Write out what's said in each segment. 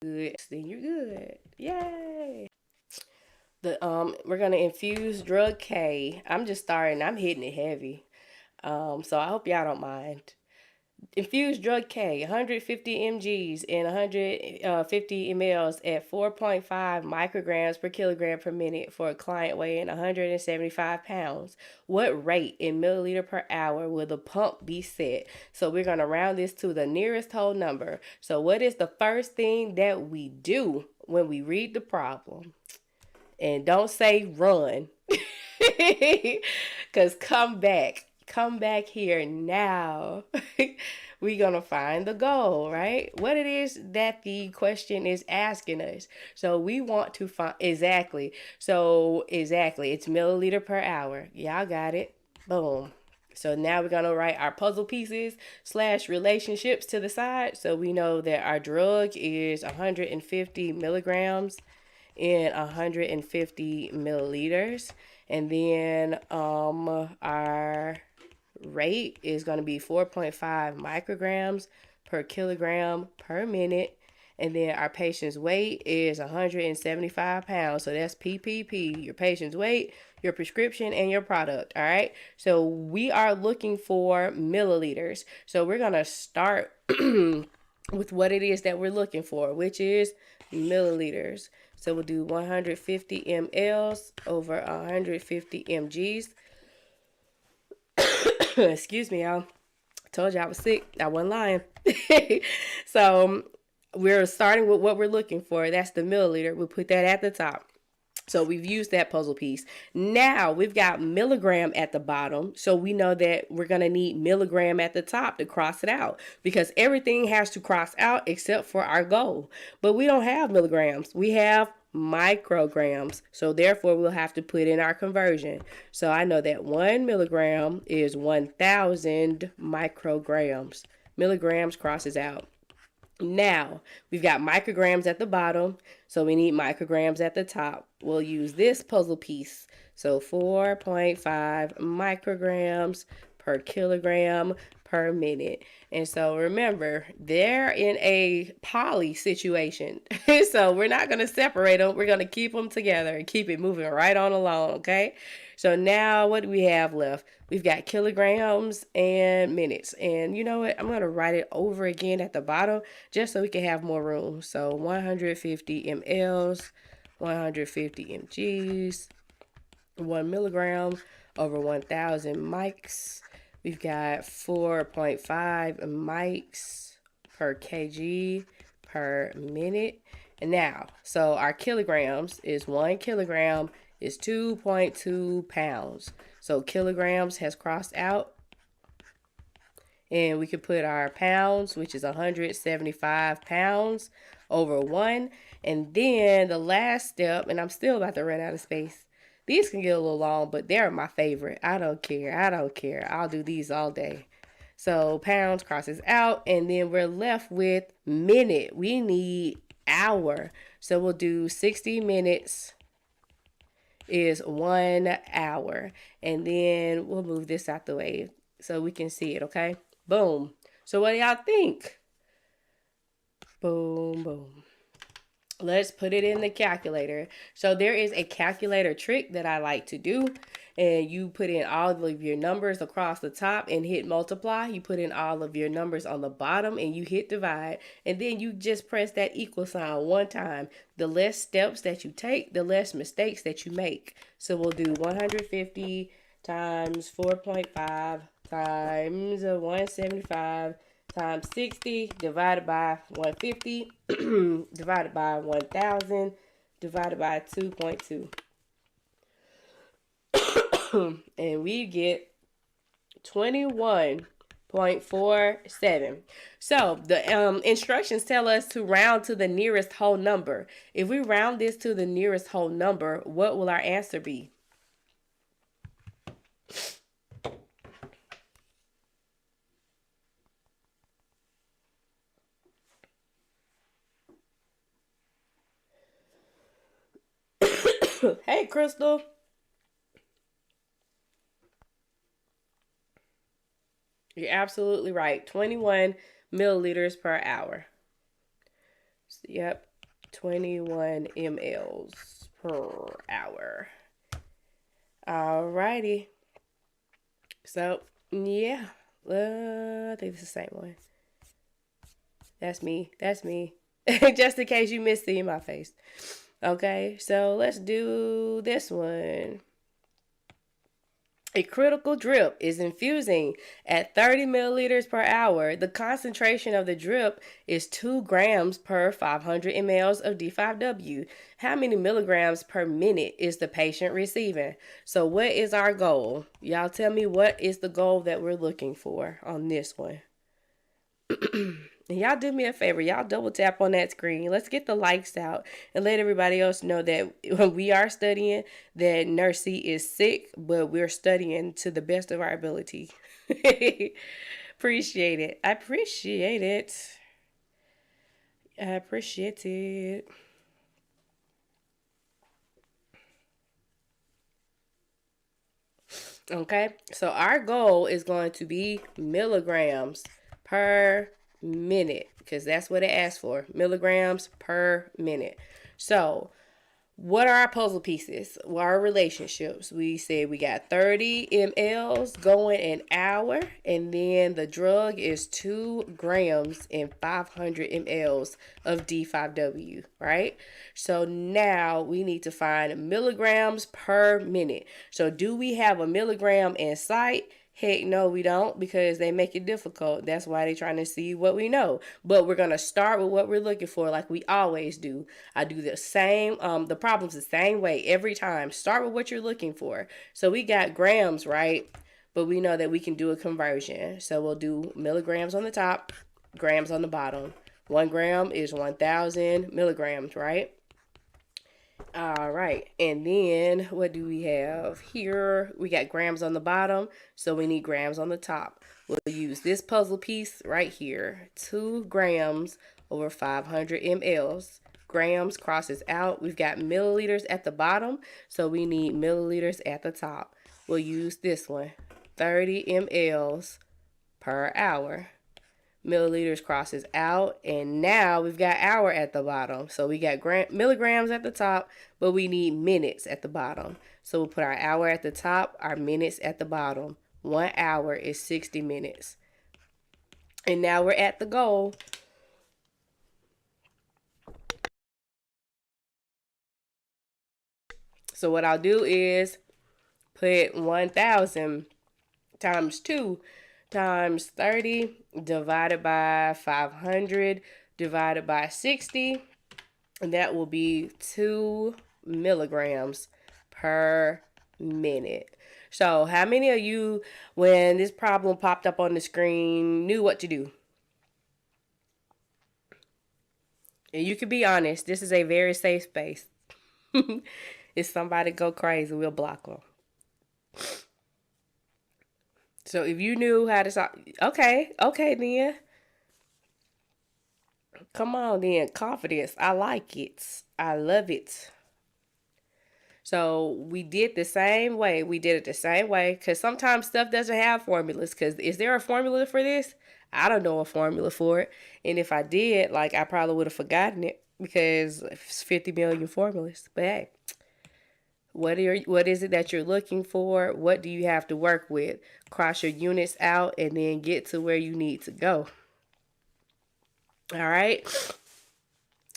Good. Then you're good. Yay. We're gonna infuse drug K. I'm just starting. I'm hitting it heavy. So I hope y'all don't mind. Infused drug K, 150 mgs in 150 mLs at 4.5 micrograms per kilogram per minute for a client weighing 175 pounds. What rate in milliliter per hour will the pump be set? So we're going to round this to the nearest whole number. So what is the first thing that we do when we read the problem? And don't say run. Because come back. Come back here now. We're going to find the goal, right? What it is that the question is asking us. So we want to find, exactly. So exactly, it's milliliter per hour. Y'all got it. Boom. So now we're going to write our puzzle pieces / relationships to the side. So we know that our drug is 150 milligrams in 150 milliliters. And then our rate is going to be 4.5 micrograms per kilogram per minute. And then our patient's weight is 175 pounds. So that's PPP, your patient's weight, your prescription, and your product. All right. So we are looking for milliliters. So we're going to start with what it is that we're looking for, which is milliliters. So we'll do 150 mLs over 150 mgs. Excuse me, y'all. Told you I was sick. I wasn't lying. So we're starting with what we're looking for. That's the milliliter. We'll put that at the top. So we've used that puzzle piece. Now we've got milligram at the bottom. So we know that we're going to need milligram at the top to cross it out because everything has to cross out except for our goal. But we don't have milligrams. We have micrograms. So therefore we'll have to put in our conversion. So I know that 1 milligram is 1,000 micrograms. Milligrams crosses out. Now, we've got micrograms at the bottom, so we need micrograms at the top. We'll use this puzzle piece. So 4.5 micrograms per kilogram per minute. And so remember, they're in a poly situation. So we're not going to separate them. We're going to keep them together and keep it moving right on along, okay? So now what do we have left? We've got kilograms and minutes. And you know what? I'm going to write it over again at the bottom just so we can have more room. So 150 mLs, 150 mgs, 1 milligram over 1,000 mics. We've got 4.5 mics per kg per minute. And now, so our kilograms is 1 kilogram is 2.2 pounds. So kilograms has crossed out. And we could put our pounds, which is 175 pounds over 1. And then the last step, and I'm still about to run out of space. These can get a little long, but they're my favorite. I don't care. I don't care. I'll do these all day. So pounds crosses out, and then we're left with minute. We need hour. So we'll do 60 minutes is 1 hour. And then we'll move this out the way so we can see it, okay? Boom. So what do y'all think? Boom, boom. Let's put it in the calculator. So there is a calculator trick that I like to do. And you put in all of your numbers across the top and hit multiply. You put in all of your numbers on the bottom and you hit divide. And then you just press that equal sign one time. The less steps that you take, the less mistakes that you make. So we'll do 150 times 4.5 times 175 times 60 divided by 150 divided by 1,000 divided by 2.2. And we get 21.47. So the instructions tell us to round to the nearest whole number. If we round this to the nearest whole number, what will our answer be? Hey, Crystal. You're absolutely right. 21 milliliters per hour. Yep. 21 mLs per hour. Alrighty. So, yeah. I think it's the same one. That's me. That's me. Just in case you missed seeing my face. Okay, so let's do this one. A critical drip is infusing at 30 milliliters per hour. The concentration of the drip is 2 grams per 500 mLs of D5W. How many milligrams per minute is the patient receiving? So what is our goal? Y'all tell me, what is the goal that we're looking for on this one? Y'all do me a favor. Y'all double tap on that screen. Let's get the likes out and let everybody else know that when we are studying, that Nurse C is sick, but we're studying to the best of our ability. Appreciate it. I appreciate it. I appreciate it. Okay, so our goal is going to be milligrams per minute, because that's what it asks for, milligrams per minute. So what are our puzzle pieces? What are our relationships? We said we got 30 mLs going an hour, and then the drug is 2 grams and 500 mLs of D5W, right? So now we need to find milligrams per minute. So do we have a milligram in sight? Heck no, we don't, because they make it difficult. That's why they're trying to see what we know. But we're going to start with what we're looking for, like we always do. I do the same, the problems the same way every time. Start with what you're looking for. So we got grams, right? But we know that we can do a conversion. So we'll do milligrams on the top, grams on the bottom. 1 gram is 1,000 milligrams, right? All right, and then what do we have here? We got grams on the bottom, so we need grams on the top. We'll use this puzzle piece right here. 2 grams over 500 mLs. Grams crosses out. We've got milliliters at the bottom, so we need milliliters at the top. We'll use this one. 30 mLs per hour. Milliliters crosses out, and now we've got hour at the bottom. So we got milligrams at the top, but we need minutes at the bottom. So we'll put our hour at the top, our minutes at the bottom. 1 hour is 60 minutes. And now we're at the goal. So what I'll do is put 1,000 times 2 times 30 divided by 500 divided by 60, and that will be 2 milligrams per minute. So how many of you, when this problem popped up on the screen, knew what to do? And you can be honest, this is a very safe space. If somebody go crazy, we'll block them. So if you knew how to solve, okay then. Come on then, confidence. I like it. I love it. So we did the same way. We did it the same way, because sometimes stuff doesn't have formulas. Because is there a formula for this? I don't know a formula for it. And if I did, like, I probably would have forgotten it, because it's 50 million formulas. But hey, what is it that you're looking for? What do you have to work with? Cross your units out and then get to where you need to go. All right.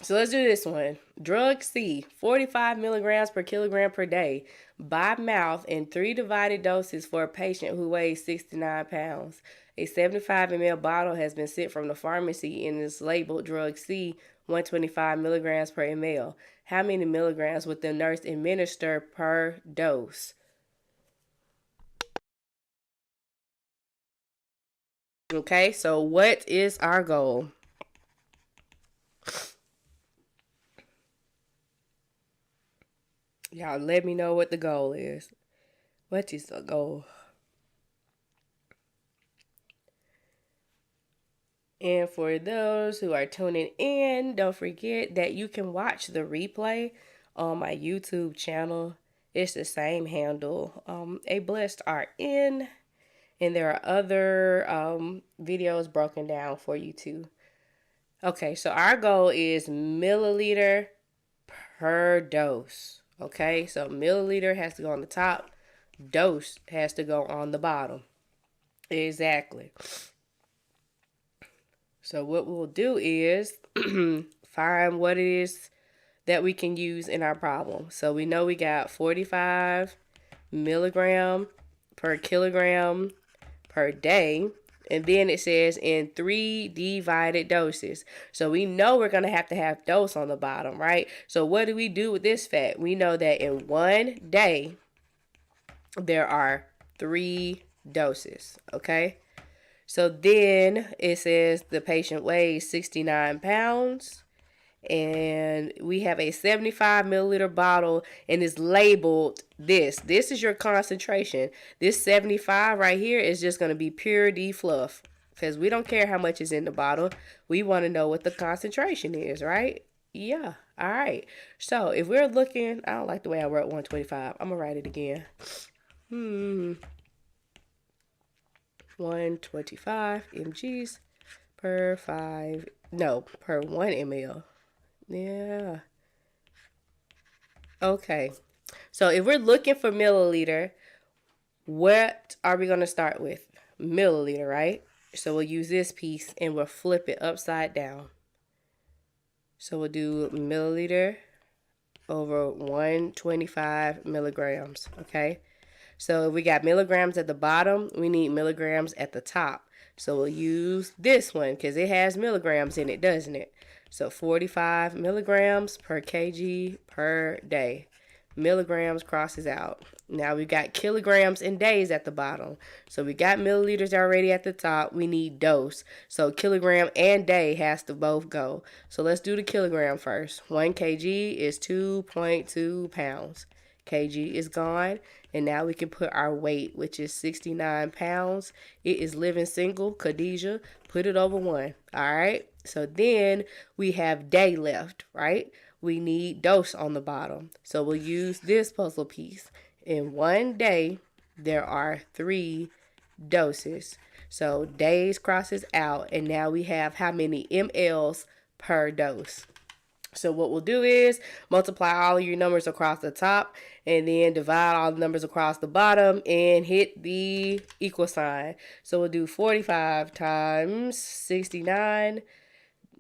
So let's do this one. Drug C, 45 milligrams per kilogram per day by mouth in 3 divided doses for a patient who weighs 69 pounds. A 75 ml bottle has been sent from the pharmacy and is labeled Drug C, 125 milligrams per ml. How many milligrams would the nurse administer per dose? Okay, so what is our goal? Y'all let me know what the goal is. What is the goal? And for those who are tuning in, don't forget that you can watch the replay on my YouTube channel. It's the same handle, A Blessed RN. And there are other videos broken down for you too. Okay, so our goal is milliliter per dose. Okay, so milliliter has to go on the top, dose has to go on the bottom. Exactly. So what we'll do is find what it is that we can use in our problem. So we know we got 45 milligram per kilogram per day. And then it says in 3 divided doses. So we know we're going to have dose on the bottom, right? So what do we do with this fact? We know that in 1 day, there are 3 doses, okay? So then it says the patient weighs 69 pounds. And we have a 75 milliliter bottle and it's labeled this. This is your concentration. This 75 right here is just going to be pure D fluff because we don't care how much is in the bottle. We want to know what the concentration is, right? Yeah. All right. So if we're looking, I don't like the way I wrote 125. I'm going to write it again. 125 mgs per 1 ml. Yeah. Okay. So if we're looking for milliliter, what are we going to start with? Milliliter, right? So we'll use this piece and we'll flip it upside down. So we'll do milliliter over 125 milligrams, okay? So if we got milligrams at the bottom, we need milligrams at the top. So we'll use this one because it has milligrams in it, doesn't it? So 45 milligrams per kg per day. Milligrams crosses out. Now we got kilograms and days at the bottom. So we got milliliters already at the top. We need dose. So kilogram and day has to both go. So let's do the kilogram first. 1 kg is 2.2 pounds. Kg is gone. And now we can put our weight, which is 69 pounds. It is living single. Khadijah, put it over 1. All right. So then we have day left, right? We need dose on the bottom. So we'll use this puzzle piece. In 1 day, there are 3 doses. So days crosses out. And now we have how many mLs per dose. So what we'll do is multiply all of your numbers across the top and then divide all the numbers across the bottom and hit the equal sign. So we'll do 45 times 69.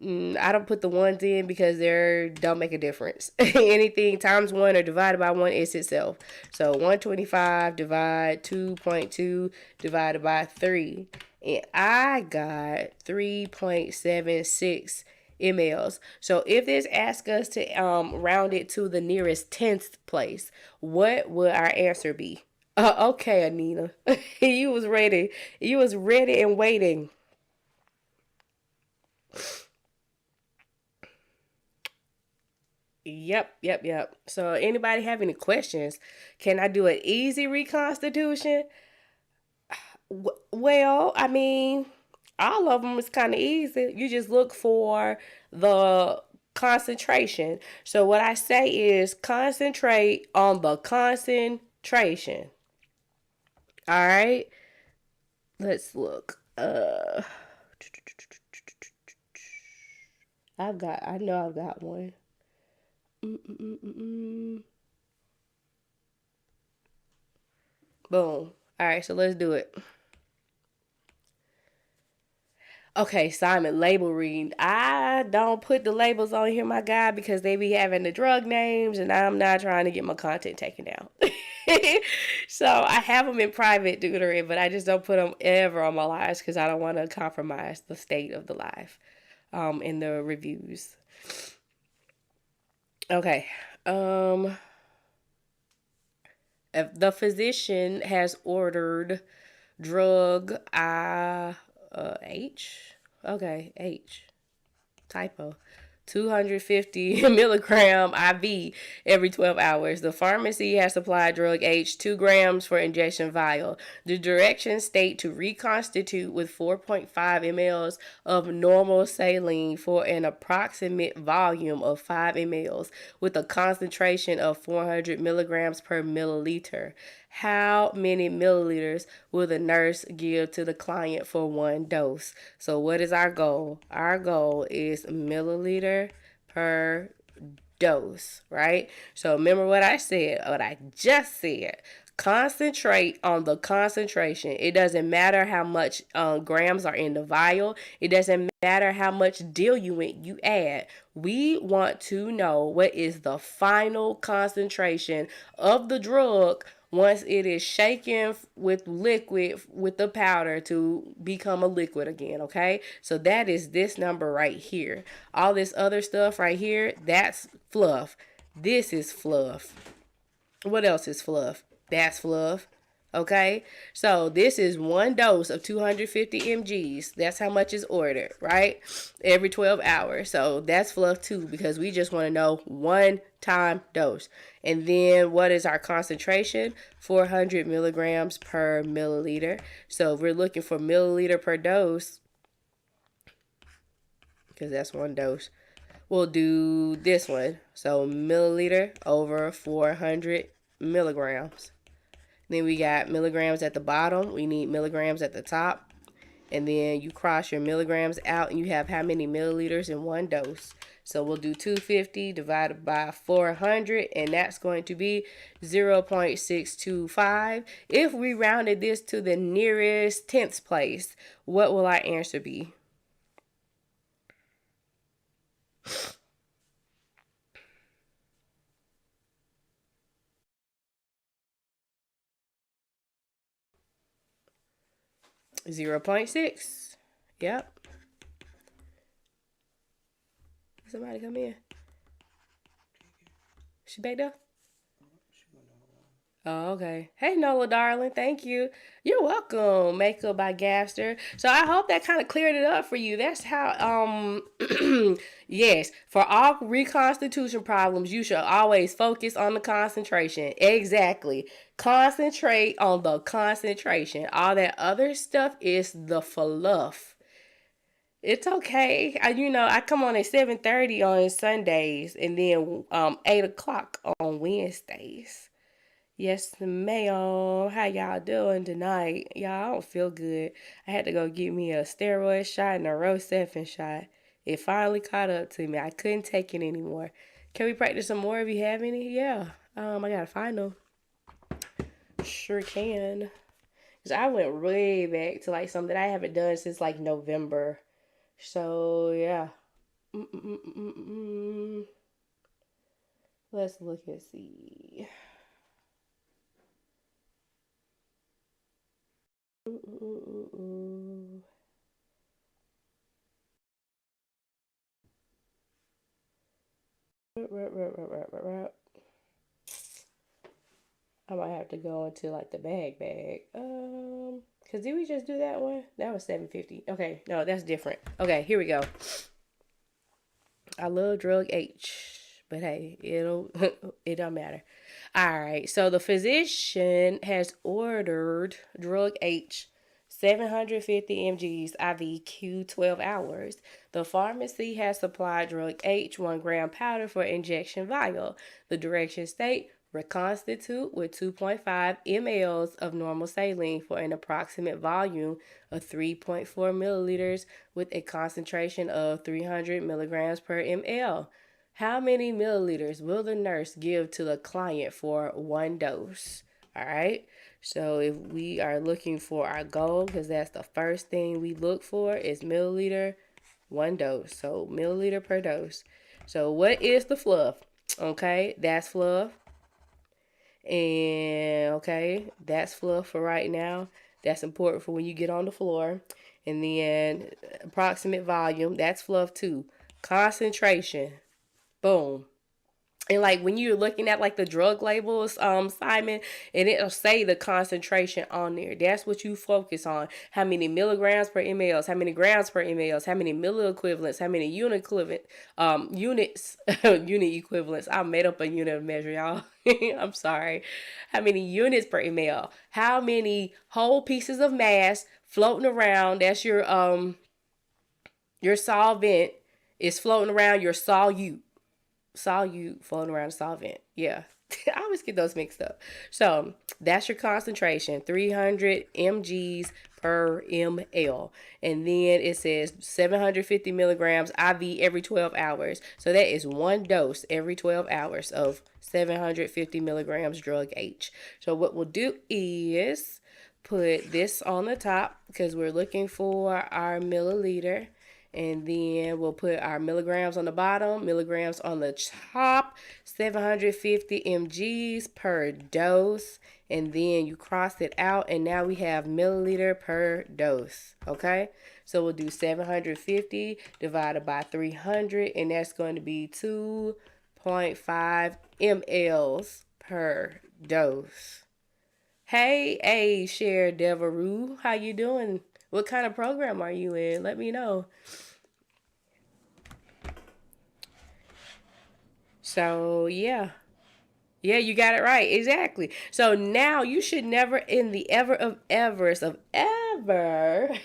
I don't put the ones in because they don't make a difference. Anything times 1 or divided by 1 is itself. So 125 divide 2.2 divided by 3. And I got 3.76 mLs. So if this asks us to round it to the nearest 10th place, what would our answer be? Okay, Anina. You was ready. You was ready and waiting. Yep. So anybody have any questions? Can I do an easy reconstitution? Well, I mean, all of them is kind of easy. You just look for the concentration. So what I say is concentrate on the concentration. All right. Let's look. I know I've got one. Boom. All right, so let's do it. Okay, Simon, label reading. I don't put the labels on here, my guy, because they be having the drug names, and I'm not trying to get my content taken down. So I have them in private tutoring, but I just don't put them ever on my lives because I don't want to compromise the state of the live in the reviews. Okay. If the physician has ordered drug H. Okay, H. Typo. 250 milligram IV every 12 hours. The pharmacy has supplied drug H 2 grams for injection vial. The directions state to reconstitute with 4.5 mLs of normal saline for an approximate volume of 5 mLs with a concentration of 400 milligrams per milliliter. How many milliliters will the nurse give to the client for one dose? So what is our goal? Our goal is milliliter per dose, right? So remember what I said, what I just said. Concentrate on the concentration. It doesn't matter how much grams are in the vial. It doesn't matter how much diluent you add. We want to know what is the final concentration of the drug once it is shaken with liquid, with the powder to become a liquid again, okay? So that is this number right here. All this other stuff right here, that's fluff. This is fluff. What else is fluff? That's fluff. Okay, so this is one dose of 250 mgs. That's how much is ordered, right? Every 12 hours. So that's fluff too, because we just want to know one time dose. And then what is our concentration? 400 milligrams per milliliter. So if we're looking for milliliter per dose, because that's one dose, we'll do this one. So milliliter over 400 milligrams. Then we got milligrams at the bottom. We need milligrams at the top. And then you cross your milligrams out and you have how many milliliters in one dose. So we'll do 250 divided by 400, and that's going to be 0.625. If we rounded this to the nearest tenths place, what will our answer be? .6. Yep. Somebody come in. She back there? Oh, okay. Hey, Nola, darling. Thank you. You're welcome. Makeup by Gapster. So I hope that kind of cleared it up for you. That's how, yes, for all reconstitution problems, you should always focus on the concentration. Exactly. Concentrate on the concentration. All that other stuff is the fluff. It's okay. I come on at 7:30 on Sundays and then 8 o'clock on Wednesdays. Yes, ma'am. How y'all doing tonight? Y'all, I don't feel good. I had to go get me a steroid shot and a Rocephin shot. It finally caught up to me. I couldn't take it anymore. Can we practice some more if you have any? Yeah. I gotta find them. Sure can. Cause I went way back to like something that I haven't done since like November. So yeah. Let's look and see. I might have to go into like the bag. Cause did we just do that one? That was 750. Okay, no, that's different. Okay, here we go. I love drug H, but hey, it don't matter. All right, so the physician has ordered drug H 750 mgs IV Q 12 hours. The pharmacy has supplied drug H 1 gram powder for injection vial. The directions state reconstitute with 2.5 mLs of normal saline for an approximate volume of 3.4 milliliters with a concentration of 300 milligrams per ml. How many milliliters will the nurse give to the client for one dose? All right. So if we are looking for our goal, because that's the first thing we look for is milliliter, one dose. So milliliter per dose. So what is the fluff? Okay, that's fluff. And okay, that's fluff for right now. That's important for when you get on the floor. And then approximate volume, that's fluff too. Concentration, boom. And like when you're looking at like the drug labels, Simon, and it'll say the concentration on there. That's what you focus on. How many milligrams per ml, how many grams per ml, how many milliequivalents, how many unit equivalent, units, unit equivalents. I made up a unit of measure, y'all. I'm sorry. How many units per ml? How many whole pieces of mass floating around? That's your solvent is floating around your solute floating around the solvent. Yeah. I always get those mixed up. So that's your concentration, 300 mgs per ml. And then it says 750 milligrams IV every 12 hours. So that is one dose every 12 hours of 750 milligrams drug H. So what we'll do is put this on the top because we're looking for our milliliter. And then we'll put our milligrams on the bottom, milligrams on the top, 750 mgs per dose. And then you cross it out, and now we have milliliter per dose. Okay? So we'll do 750 divided by 300, and that's going to be 2.5 mLs per dose. Hey, Cher Devereux, how you doing? What kind of program are you in? Let me know. So, yeah. Yeah, you got it right. Exactly. So now you should never in the ever of evers of ever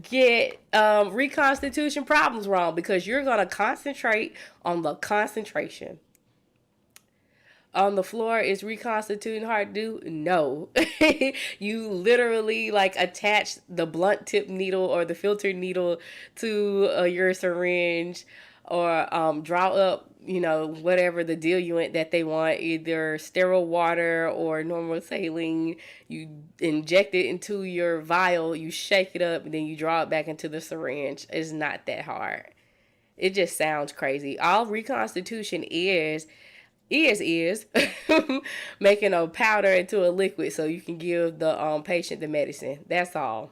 get reconstitution problems wrong because you're going to concentrate on the concentration. On the floor is reconstituting hard to do? No. You literally like attach the blunt tip needle or the filter needle to your syringe or draw up, whatever the diluent that they want, either sterile water or normal saline. You inject it into your vial, you shake it up, and then you draw it back into the syringe. It's not that hard. It just sounds crazy. All reconstitution is making a powder into a liquid so you can give the patient the medicine. That's all.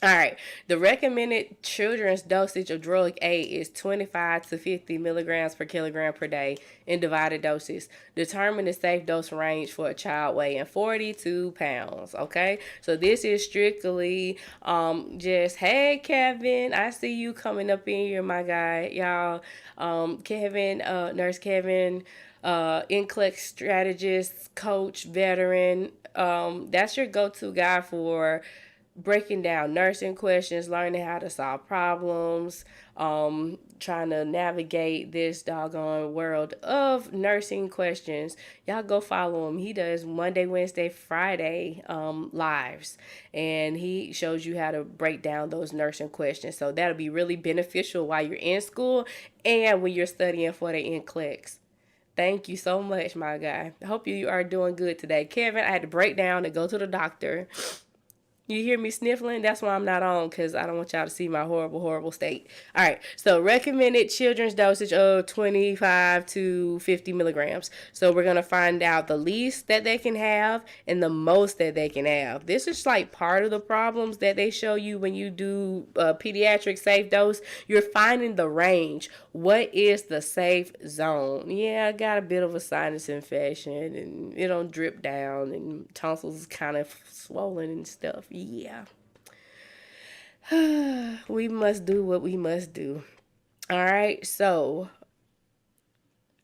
All right. The recommended children's dosage of drug A is 25 to 50 milligrams per kilogram per day in divided doses. Determine the safe dose range for a child weighing 42 pounds. Okay. So this is strictly just, hey, Kevin, I see you coming up in here, my guy. Y'all, Kevin, Nurse Kevin, NCLEX strategist, coach, veteran. That's your go-to guy for breaking down nursing questions, learning how to solve problems, trying to navigate this doggone world of nursing questions. Y'all go follow him. He does Monday, Wednesday, Friday lives, and he shows you how to break down those nursing questions. So that'll be really beneficial while you're in school and when you're studying for the NCLEX. Thank you so much, my guy. I hope you are doing good today. Kevin, I had to break down and go to the doctor. You hear me sniffling? That's why I'm not on, because I don't want y'all to see my horrible, horrible state. All right. So recommended children's dosage of 25 to 50 milligrams. So we're going to find out the least that they can have and the most that they can have. This is like part of the problems that they show you when you do pediatric safe dose. You're finding the range. What is the safe zone? Yeah, I got a bit of a sinus infection and it don't drip down and tonsils kind of swollen and stuff. Yeah. We must do what we must do. All right. So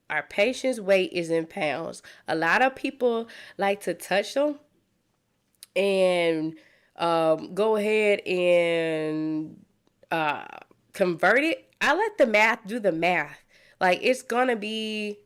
our patient's weight is in pounds. A lot of people like to touch them and go ahead and convert it. I let the math do the math. Like it's gonna be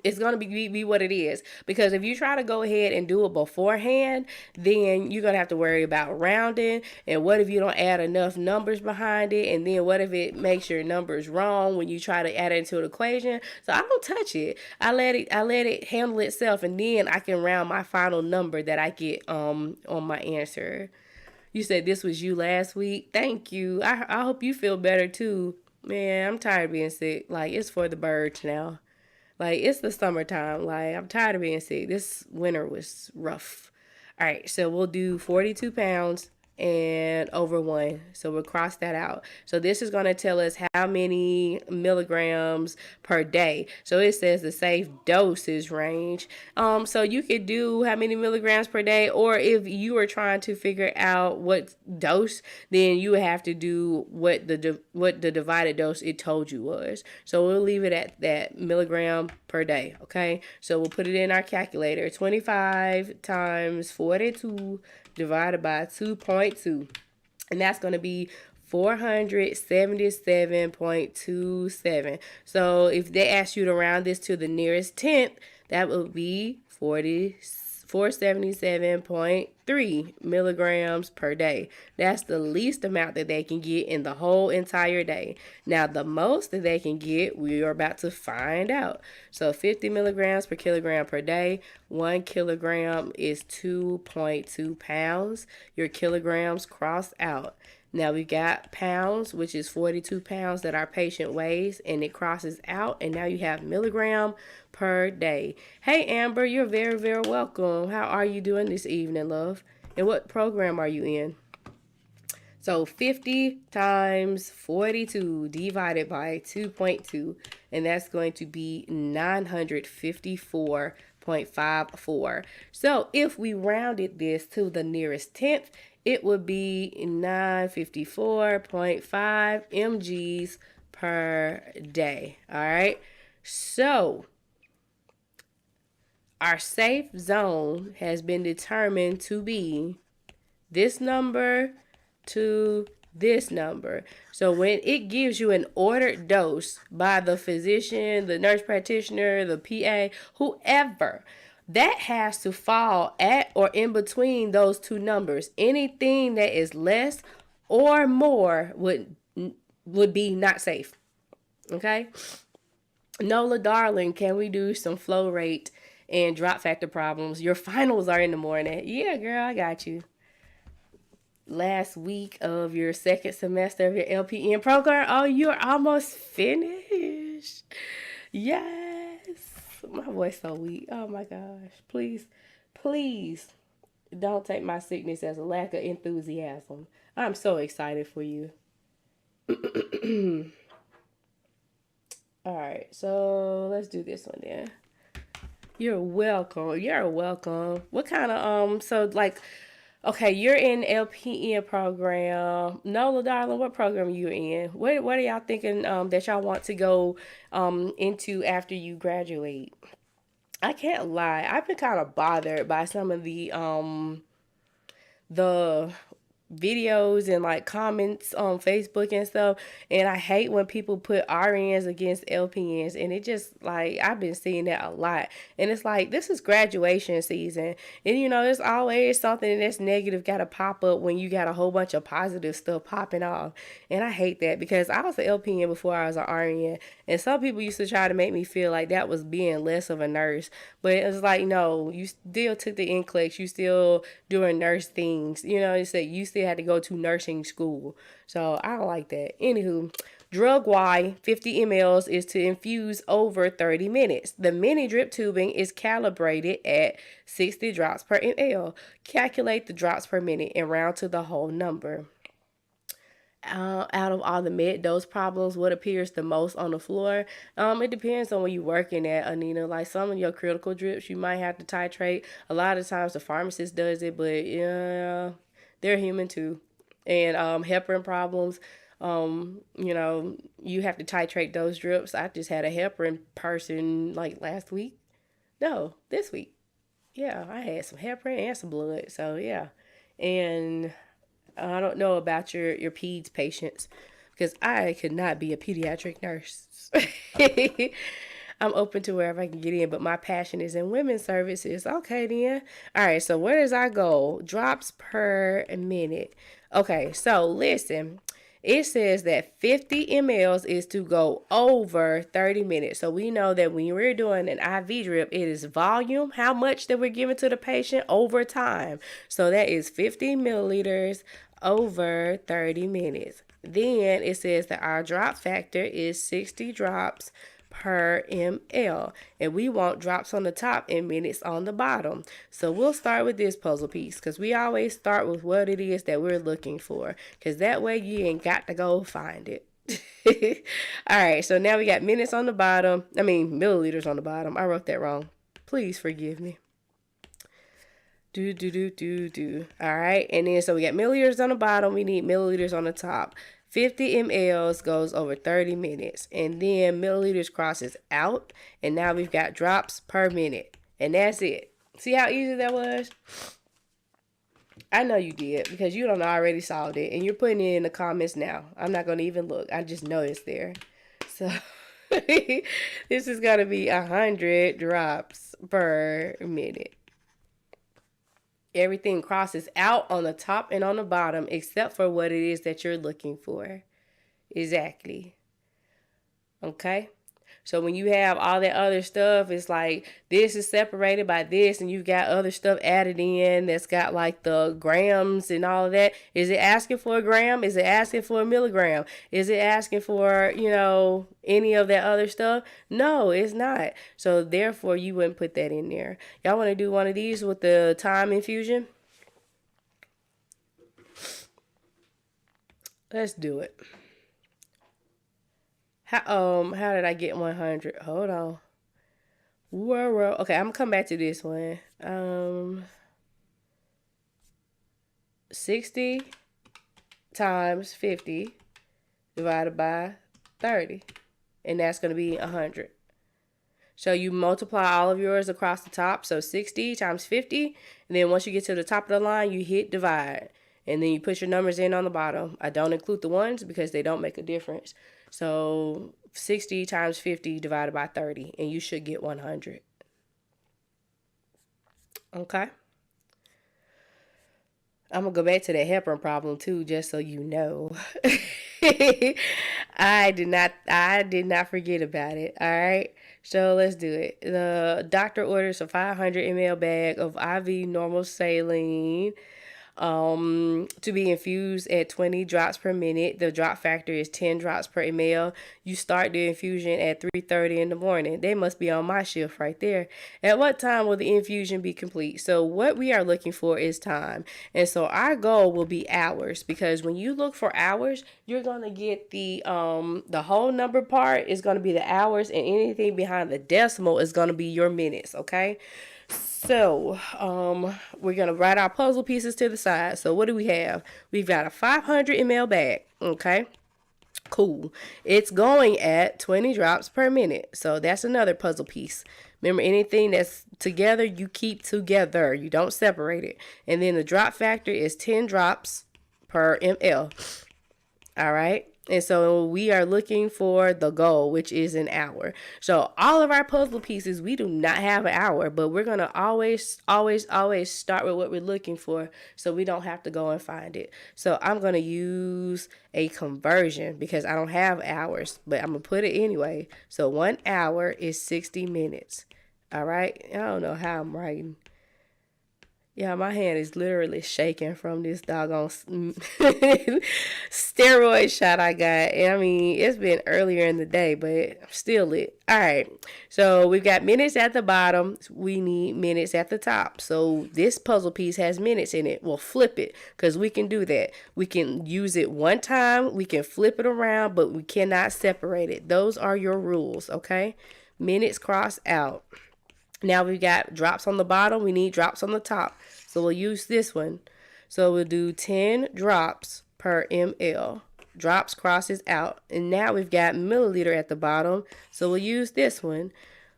what it is. Because if you try to go ahead and do it beforehand, then you're going to have to worry about rounding. And what if you don't add enough numbers behind it? And then what if it makes your numbers wrong when you try to add it into the equation? So I don't touch it. I let it handle itself. And then I can round my final number that I get on my answer. You said this was you last week. Thank you. I hope you feel better too. Man, I'm tired of being sick. Like, it's for the birds now. Like, it's the summertime. Like, I'm tired of being sick. This winter was rough. All right, so we'll do 42 pounds and over 1. So we'll cross that out. So this is going to tell us how many milligrams per day. So it says the safe dosage range. So you could do how many milligrams per day, or if you are trying to figure out what dose, then you would have to do what the divided dose it told you was. So we'll leave it at that milligram per day. Okay. So we'll put it in our calculator. 25 times 42 divided by 2.2, and that's going to be 477.27. So if they ask you to round this to the nearest tenth, that would be 477.3 milligrams per day. That's the least amount that they can get in the whole entire day. Now, the most that they can get, we are about to find out. So 50 milligrams per kilogram per day. 1 kilogram is 2.2 pounds. Your kilograms cross out. Now we got pounds, which is 42 pounds that our patient weighs, and it crosses out, and now you have milligram per day. Hey, Amber, you're very, very welcome. How are you doing this evening, love? And what program are you in? So 50 times 42 divided by 2.2, and that's going to be 954.54. So if we rounded this to the nearest tenth, it would be 954.5 mgs per day. All right. So our safe zone has been determined to be this number to this number. So when it gives you an ordered dose by the physician, the nurse practitioner, the PA, whoever, that has to fall at or in between those two numbers. Anything that is less or more would be not safe. Okay? Nola, darling, can we do some flow rate and drop factor problems? Your finals are in the morning. Yeah, girl, I got you. Last week of your second semester of your LPN program. Oh, you're almost finished. Yes. My voice so weak. Oh my gosh. Please don't take my sickness as a lack of enthusiasm. I'm so excited for you. All right, so let's do this one then. You're welcome. You're welcome. What kind of okay, you're in LPN program. Nola, darling, what program are you in? What are y'all thinking that y'all want to go into after you graduate? I can't lie. I've been kind of bothered by some of the videos and like comments on Facebook and stuff, and I hate when people put RNs against LPNs, and it just like I've been seeing that a lot, and it's like this is graduation season, and you know there's always something that's negative got to pop up when you got a whole bunch of positive stuff popping off, and I hate that because I was an LPN before I was an RN, and some people used to try to make me feel like that was being less of a nurse, but it was like no, you still took the NCLEX, you still doing nurse things, you know, it's like you still had to go to nursing school. So I don't like that. Anywho, drug Y 50 mLs is to infuse over 30 minutes. The mini drip tubing is calibrated at 60 drops per ml. Calculate the drops per minute and round to the whole number. Out of all the med dose problems, what appears the most on the floor? It depends on where you're working at, Anina. Like some of your critical drips, you might have to titrate. A lot of times the pharmacist does it, but yeah, they're human too. And heparin problems, you know, you have to titrate those drips. I just had a heparin person like last week. No, this week. Yeah, I had some heparin and some blood. So yeah, and I don't know about your peds patients because I could not be a pediatric nurse. I'm open to wherever I can get in, but my passion is in women's services. Okay, then. All right, so what is our goal? Drops per minute. Okay, so listen. It says that 50 mLs is to go over 30 minutes. So we know that when we're doing an IV drip, it is volume, how much that we're giving to the patient over time. So that is 50 milliliters over 30 minutes. Then it says that our drop factor is 60 drops per ml. And we want drops on the top and minutes on the bottom. So we'll start with this puzzle piece because we always start with what it is that we're looking for, because that way you ain't got to go find it. All right, so now we got minutes on the bottom. Milliliters on the bottom. I wrote that wrong. Please forgive me. All right, and then so we got milliliters on the bottom. We need milliliters on the top. 50 mLs goes over 30 minutes, and then milliliters crosses out, and now we've got drops per minute, and that's it. See how easy that was? I know you did, because you done already solved it, and you're putting it in the comments now. I'm not going to even look. I just know it's there. So this is going to be 100 drops per minute. Everything crosses out on the top and on the bottom except for what it is that you're looking for. Exactly. Okay? So when you have all that other stuff, it's like this is separated by this, and you've got other stuff added in that's got like the grams and all of that. Is it asking for a gram? Is it asking for a milligram? Is it asking for, any of that other stuff? No, it's not. So therefore, you wouldn't put that in there. Y'all want to do one of these with the time infusion? Let's do it. How did I get 100? Hold on. Whoa. Okay, I'm gonna come back to this one. 60 times 50 divided by 30, and that's gonna be 100. So you multiply all of yours across the top. So 60 times 50, and then once you get to the top of the line, you hit divide, and then you put your numbers in on the bottom. I don't include the ones because they don't make a difference. So 60 times 50 divided by 30, and you should get 100. Okay. I'm going to go back to that heparin problem too, just so you know. I did not forget about it. All right. So let's do it. The doctor orders a 500 ml bag of IV normal saline to be infused at 20 drops per minute. The drop factor is 10 drops per ml. You start the infusion at 3:30 in the morning. They must be on my shift right there. At what time will the infusion be complete? So what we are looking for is time. And so our goal will be hours, because when you look for hours, you're going to get the whole number part is going to be the hours, and anything behind the decimal is going to be your minutes, okay? So, we're going to write our puzzle pieces to the side. So, what do we have? We've got a 500 ml bag. Okay. Cool. It's going at 20 drops per minute. So, that's another puzzle piece. Remember, anything that's together, you keep together. You don't separate it. And then the drop factor is 10 drops per ml. All right. And so we are looking for the goal, which is an hour. So all of our puzzle pieces, we do not have an hour, but we're going to always start with what we're looking for, so we don't have to go and find it. So I'm going to use a conversion because I don't have hours, but I'm going to put it anyway. So 1 hour is 60 minutes. All right. I don't know how I'm writing. Yeah, my hand is literally shaking from this doggone steroid shot I got. And I mean, it's been earlier in the day, but I'm still lit. All right. So we've got minutes at the bottom. We need minutes at the top. So this puzzle piece has minutes in it. We'll flip it because we can do that. We can use it one time. We can flip it around, but we cannot separate it. Those are your rules, okay? Minutes cross out. Now we've got drops on the bottom. We need drops on the top. So we'll use this one. So we'll do 10 drops per ml. Drops crosses out. And now we've got milliliter at the bottom. So we'll use this one.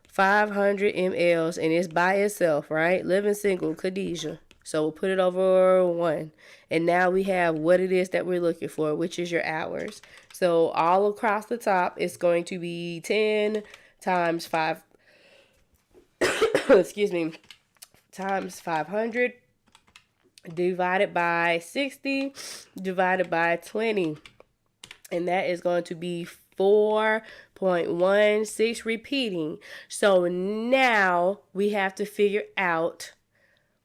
500 mLs. And it's by itself, right? Living single, Khadijah. So we'll put it over 1. And now we have what it is that we're looking for, which is your hours. So all across the top, it's going to be 10 times 5. Excuse me, times 500 divided by 60 divided by 20, and that is going to be 4.16 repeating. So now we have to figure out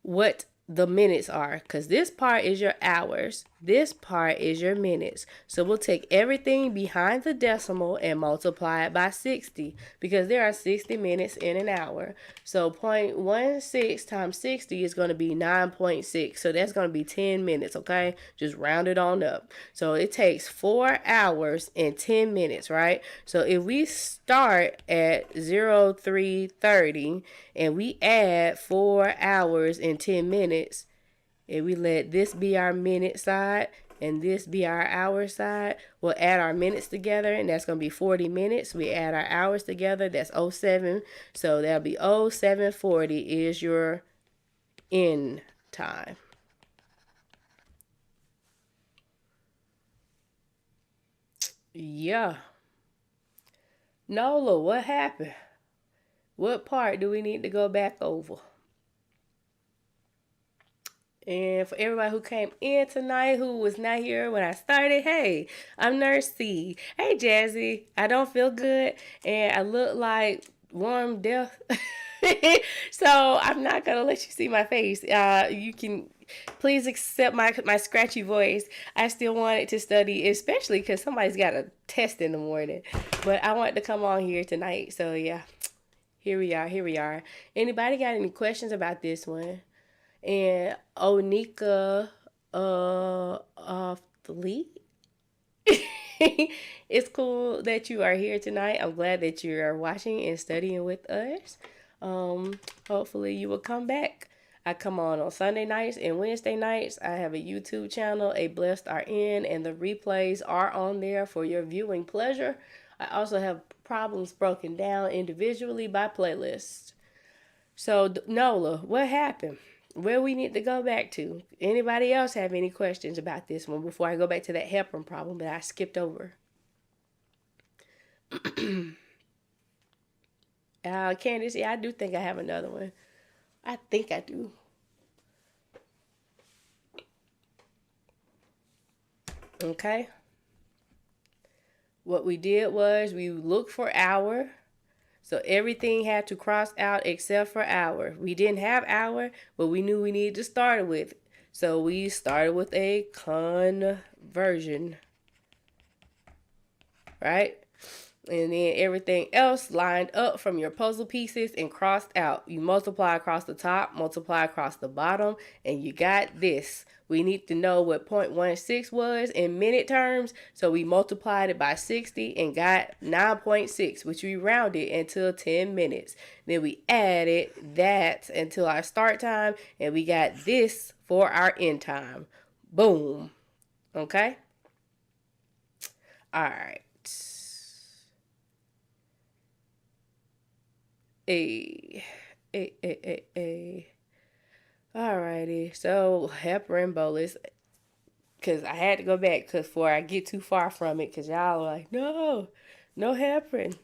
what the minutes are, because this part is your hours, this part is your minutes. So we'll take everything behind the decimal and multiply it by 60, because there are 60 minutes in an hour. So 0.16 times 60 is going to be 9.6. So that's going to be 10 minutes, okay? Just round it on up. So it takes 4 hours and 10 minutes, right? So if we start at 0330 and we add 4 hours and 10 minutes, and we let this be our minute side and this be our hour side, we'll add our minutes together, and that's going to be 40 minutes. We add our hours together, that's 07. So that'll be 0740 is your end time. Yeah. Nola, what happened? What part do we need to go back over? And for everybody who came in tonight who was not here when I started, hey, I'm Nurse C. Hey, Jazzy, I don't feel good and I look like warm death. So I'm not going to let you see my face. You can please accept my scratchy voice. I still wanted to study, especially because somebody's got a test in the morning. But I wanted to come on here tonight. So, yeah, here we are. Anybody got any questions about this one? And Onika off the lead. It's cool that you are here tonight. I'm glad that you are watching and studying with us. Hopefully you will come back. I come on Sunday nights and Wednesday nights. I have a YouTube channel, A Blessed RN, and the replays are on there for your viewing pleasure. I also have problems broken down individually by playlist. So, Nola, what happened? Where we need to go back to? Anybody else have any questions about this one before I go back to that heparin problem that I skipped over? Candace, yeah, I do think I have another one. I think I do. Okay. What we did was we looked for hour. So everything had to cross out except for hour. We didn't have hour, but we knew we needed to start with. So we started with a conversion. Right? And then everything else lined up from your puzzle pieces and crossed out. You multiply across the top, multiply across the bottom, and you got this. We need to know what 0.16 was in minute terms, so we multiplied it by 60 and got 9.6, which we rounded until 10 minutes. Then we added that until our start time, and we got this for our end time. Boom. Okay? All right. Alrighty, so heparin bolus, because I had to go back before I get too far from it, because y'all are like, no heparin.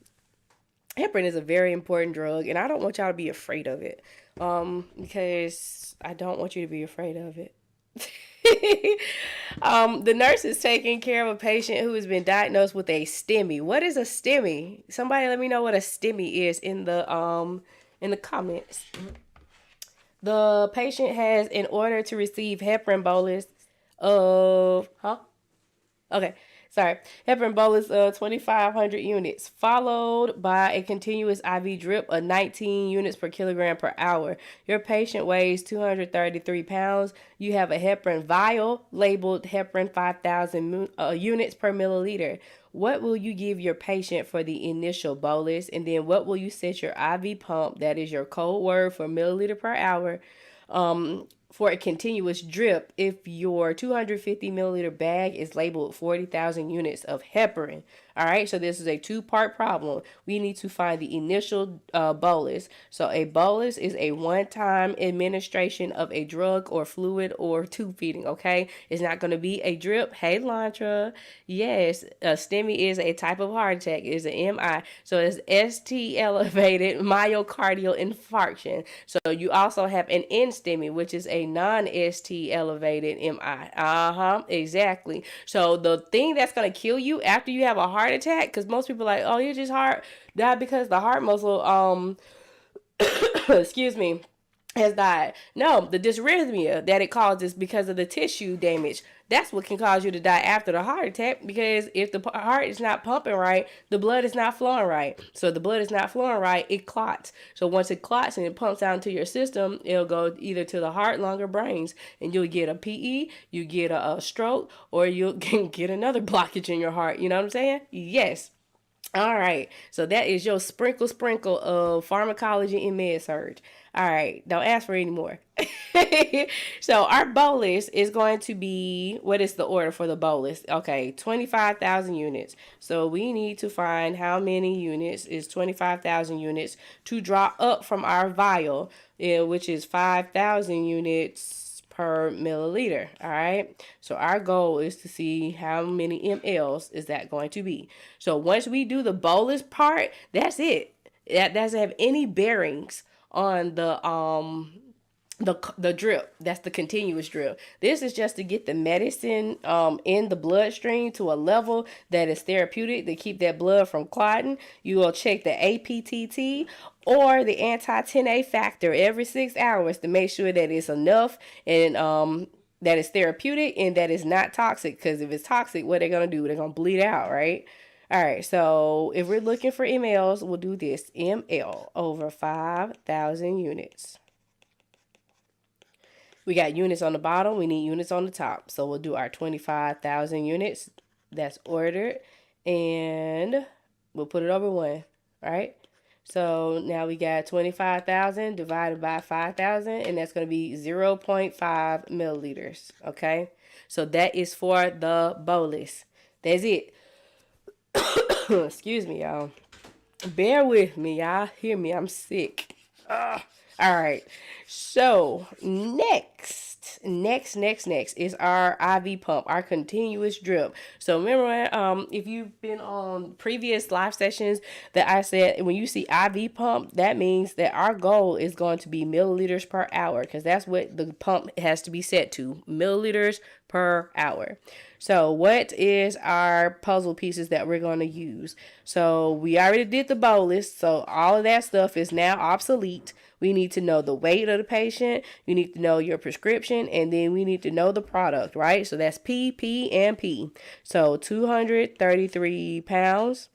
Heparin is a very important drug, and I don't want y'all to be afraid of it, because I don't want you to be afraid of it. The nurse is taking care of a patient who has been diagnosed with a STEMI. What is a STEMI? Somebody let me know what a STEMI is in the comments. The patient has, in order to receive heparin bolus of heparin bolus of 2,500 units, followed by a continuous IV drip of 19 units per kilogram per hour. Your patient weighs 233 pounds. You have a heparin vial labeled heparin 5,000 units per milliliter. What will you give your patient for the initial bolus? And then what will you set your IV pump, that is your code word for milliliter per hour, for a continuous drip if your 250 milliliter bag is labeled 40,000 units of heparin. All right, so this is a two-part problem. We need to find the initial bolus. So a bolus is a one-time administration of a drug or fluid or tube feeding, okay? It's not going to be a drip. Hey, Lantra. Yes, a STEMI is a type of heart attack. It's an MI. So it's ST elevated myocardial infarction. So you also have an NSTEMI, which is a non-ST elevated MI. Exactly. So the thing that's going to kill you after you have a heart attack, because most people are like, oh, you just died because the heart muscle excuse me, has died. No, the dysrhythmia that it causes because of the tissue damage. That's what can cause you to die after the heart attack, because if the heart is not pumping right, the blood is not flowing right. So if the blood is not flowing right, it clots. So once it clots and it pumps out into your system, it'll go either to the heart, lung, or brains, and you'll get a PE, you get a stroke, or you'll get another blockage in your heart. You know what I'm saying? Yes. All right. So that is your sprinkle of pharmacology and med surge. All right. Don't ask for any more. So our bolus is going to be, what is the order for the bolus? Okay, 25,000 units. So we need to find how many units is 25,000 units to draw up from our vial, which is 5,000 units per milliliter. All right. So our goal is to see how many mLs is that going to be. So once we do the bolus part, that's it. That doesn't have any bearings on the drip. That's the continuous drip. This is just to get the medicine in the bloodstream to a level that is therapeutic to keep that blood from clotting. You will check the APTT or the anti-10A factor every 6 hours to make sure that it's enough and that it's therapeutic and that it's not toxic. Because if it's toxic, what they're gonna do? They're gonna bleed out, right? All right, so if we're looking for mLs, we'll do this: mL over 5,000 units. We got units on the bottom. We need units on the top. So we'll do our 25,000 units. That's ordered. And we'll put it over 1, right? So now we got 25,000 divided by 5,000. And that's going to be 0.5 milliliters. Okay? So that is for the bolus. That's it. Excuse me, y'all. Bear with me, y'all. Hear me. I'm sick. Ugh. All right. So next is our IV pump, our continuous drip. So remember, if you've been on previous live sessions that I said, when you see IV pump, that means that our goal is going to be milliliters per hour, because that's what the pump has to be set to, milliliters per hour. So what is our puzzle pieces that we're going to use? So we already did the bolus, so all of that stuff is now obsolete. We need to know the weight of the patient. You need to know your prescription, and then we need to know the product, right? So that's P, P, and P. So 233 pounds,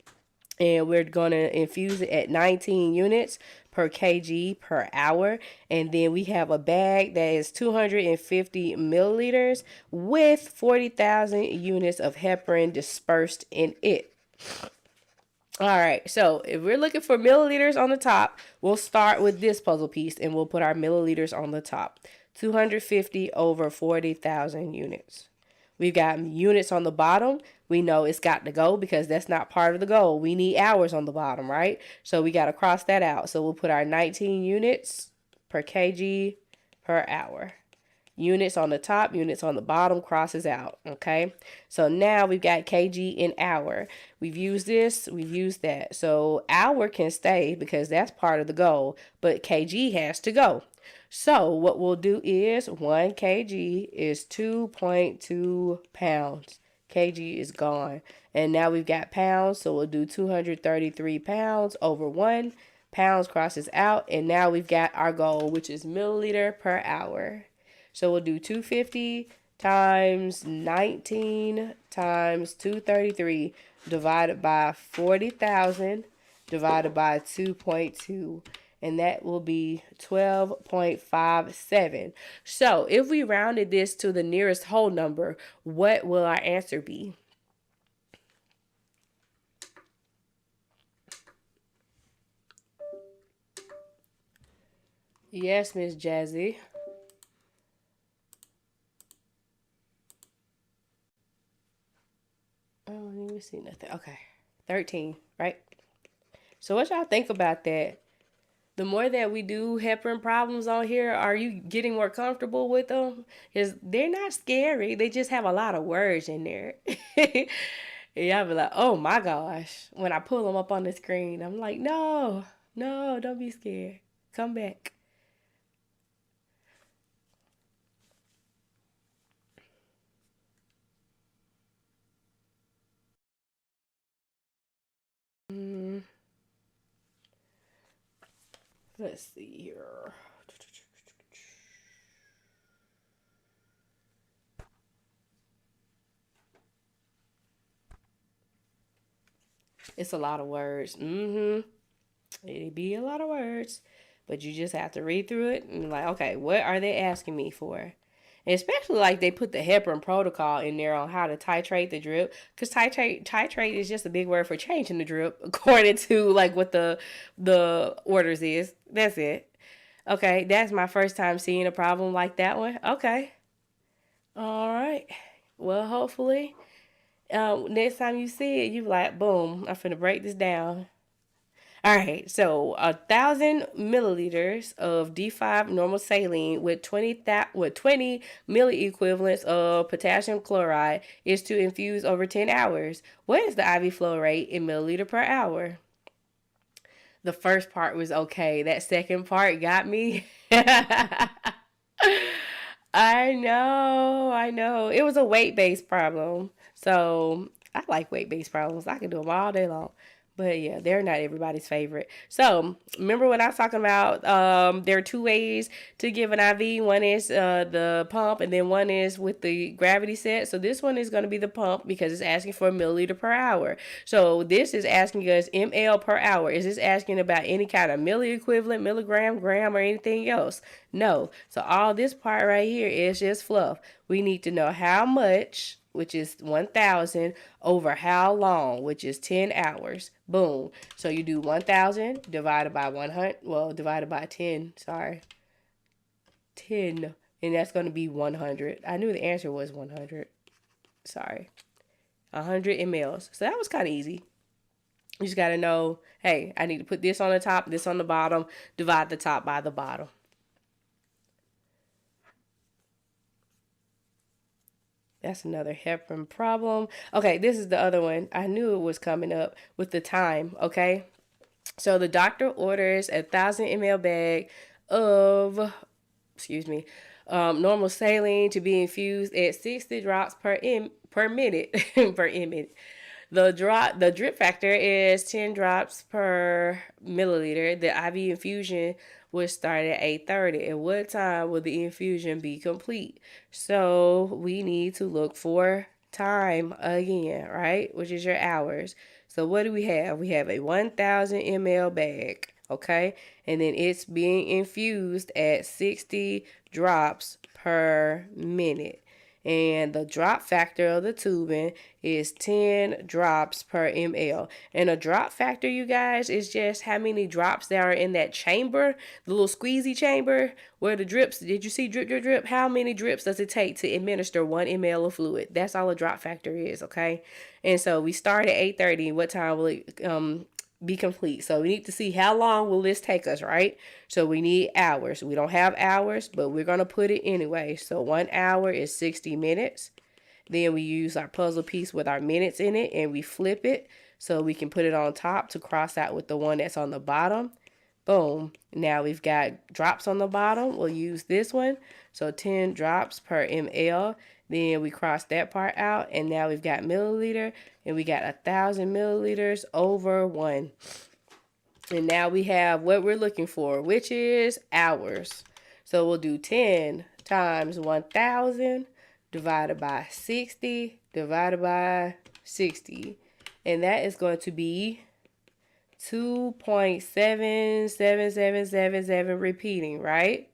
and we're going to infuse it at 19 units per kg per hour. And then we have a bag that is 250 milliliters with 40,000 units of heparin dispersed in it. All right, so if we're looking for milliliters on the top, we'll start with this puzzle piece and we'll put our milliliters on the top. 250 over 40,000 units. We've got units on the bottom. We know it's got to go because that's not part of the goal. We need hours on the bottom, right? So we got to cross that out. So we'll put our 19 units per kg per hour. Units on the top, units on the bottom, crosses out, okay? So now we've got kg in hour. We've used this, we've used that. So hour can stay because that's part of the goal, but kg has to go. So what we'll do is 1 kg is 2.2 pounds. Kg is gone. And now we've got pounds, so we'll do 233 pounds over 1. Pounds crosses out, and now we've got our goal, which is milliliter per hour. So we'll do 250 times 19 times 233 divided by 40,000 divided by 2.2. And that will be 12.57. So if we rounded this to the nearest whole number, what will our answer be? Yes, Miss Jazzy. Oh, let me see nothing. Okay. 13, right? So what y'all think about that? The more that we do heparin problems on here, are you getting more comfortable with them? Because they're not scary. They just have a lot of words in there. And y'all be like, oh my gosh. When I pull them up on the screen, I'm like, no, don't be scared. Come back. Let's see here. It's a lot of words. It'd be a lot of words. But you just have to read through it and like, okay, what are they asking me for? And especially like they put the heparin protocol in there on how to titrate the drip. Because titrate is just a big word for changing the drip according to like what the orders is. That's it. Okay, that's my first time seeing a problem like that one. Okay. All right. Well, hopefully, next time you see it, you like, boom, I'm finna break this down. All right, so 1,000 milliliters of D5 normal saline with 20 milliequivalents of potassium chloride is to infuse over 10 hours. What is the IV flow rate in milliliter per hour? The first part was okay. That second part got me. I know. It was a weight-based problem. So I like weight-based problems. I can do them all day long. But yeah, they're not everybody's favorite. So remember when I was talking about there are two ways to give an IV. One is the pump, and then one is with the gravity set. So this one is going to be the pump because it's asking for a milliliter per hour. So this is asking us ml per hour. Is this asking about any kind of milli equivalent, milligram, gram, or anything else? No. So all this part right here is just fluff. We need to know how much, which is 1,000, over how long, which is 10 hours. Boom. So you do 1,000 divided by 100, well, divided by 10, sorry. 10, and that's going to be 100. I knew the answer was 100. Sorry. 100 mLs. So that was kind of easy. You just got to know, hey, I need to put this on the top, this on the bottom, divide the top by the bottom. That's another heparin problem. Okay, this is the other one. I knew it was coming up with the time, okay? So the doctor orders 1,000 ml bag of, normal saline to be infused at 60 drops per minute per minute. The drip factor is 10 drops per milliliter. The IV infusion would start at 8:30. At what time will the infusion be complete? So we need to look for time again, right? Which is your hours. So what do we have? We have a 1,000 ml bag, okay? And then it's being infused at 60 drops per minute. And the drop factor of the tubing is 10 drops per ml. And a drop factor, you guys, is just how many drops there are in that chamber, the little squeezy chamber where the drips, did you see drip, drip, drip? How many drips does it take to administer 1 ml of fluid? That's all a drop factor is, okay? And so we start at 8:30. What time will it be complete? So we need to see how long will this take us, right? So we need hours. We don't have hours, but we're going to put it anyway. So 1 hour is 60 minutes. Then we use our puzzle piece with our minutes in it and we flip it so we can put it on top to cross out with the one that's on the bottom. Boom. Now we've got drops on the bottom. We'll use this one. So 10 drops per ml. Then we cross that part out, and now we've got milliliter, and we got 1,000 milliliters over 1. And now we have what we're looking for, which is hours. So we'll do 10 times 1,000 divided by 60 divided by 60. And that is going to be 2.77777 repeating, right?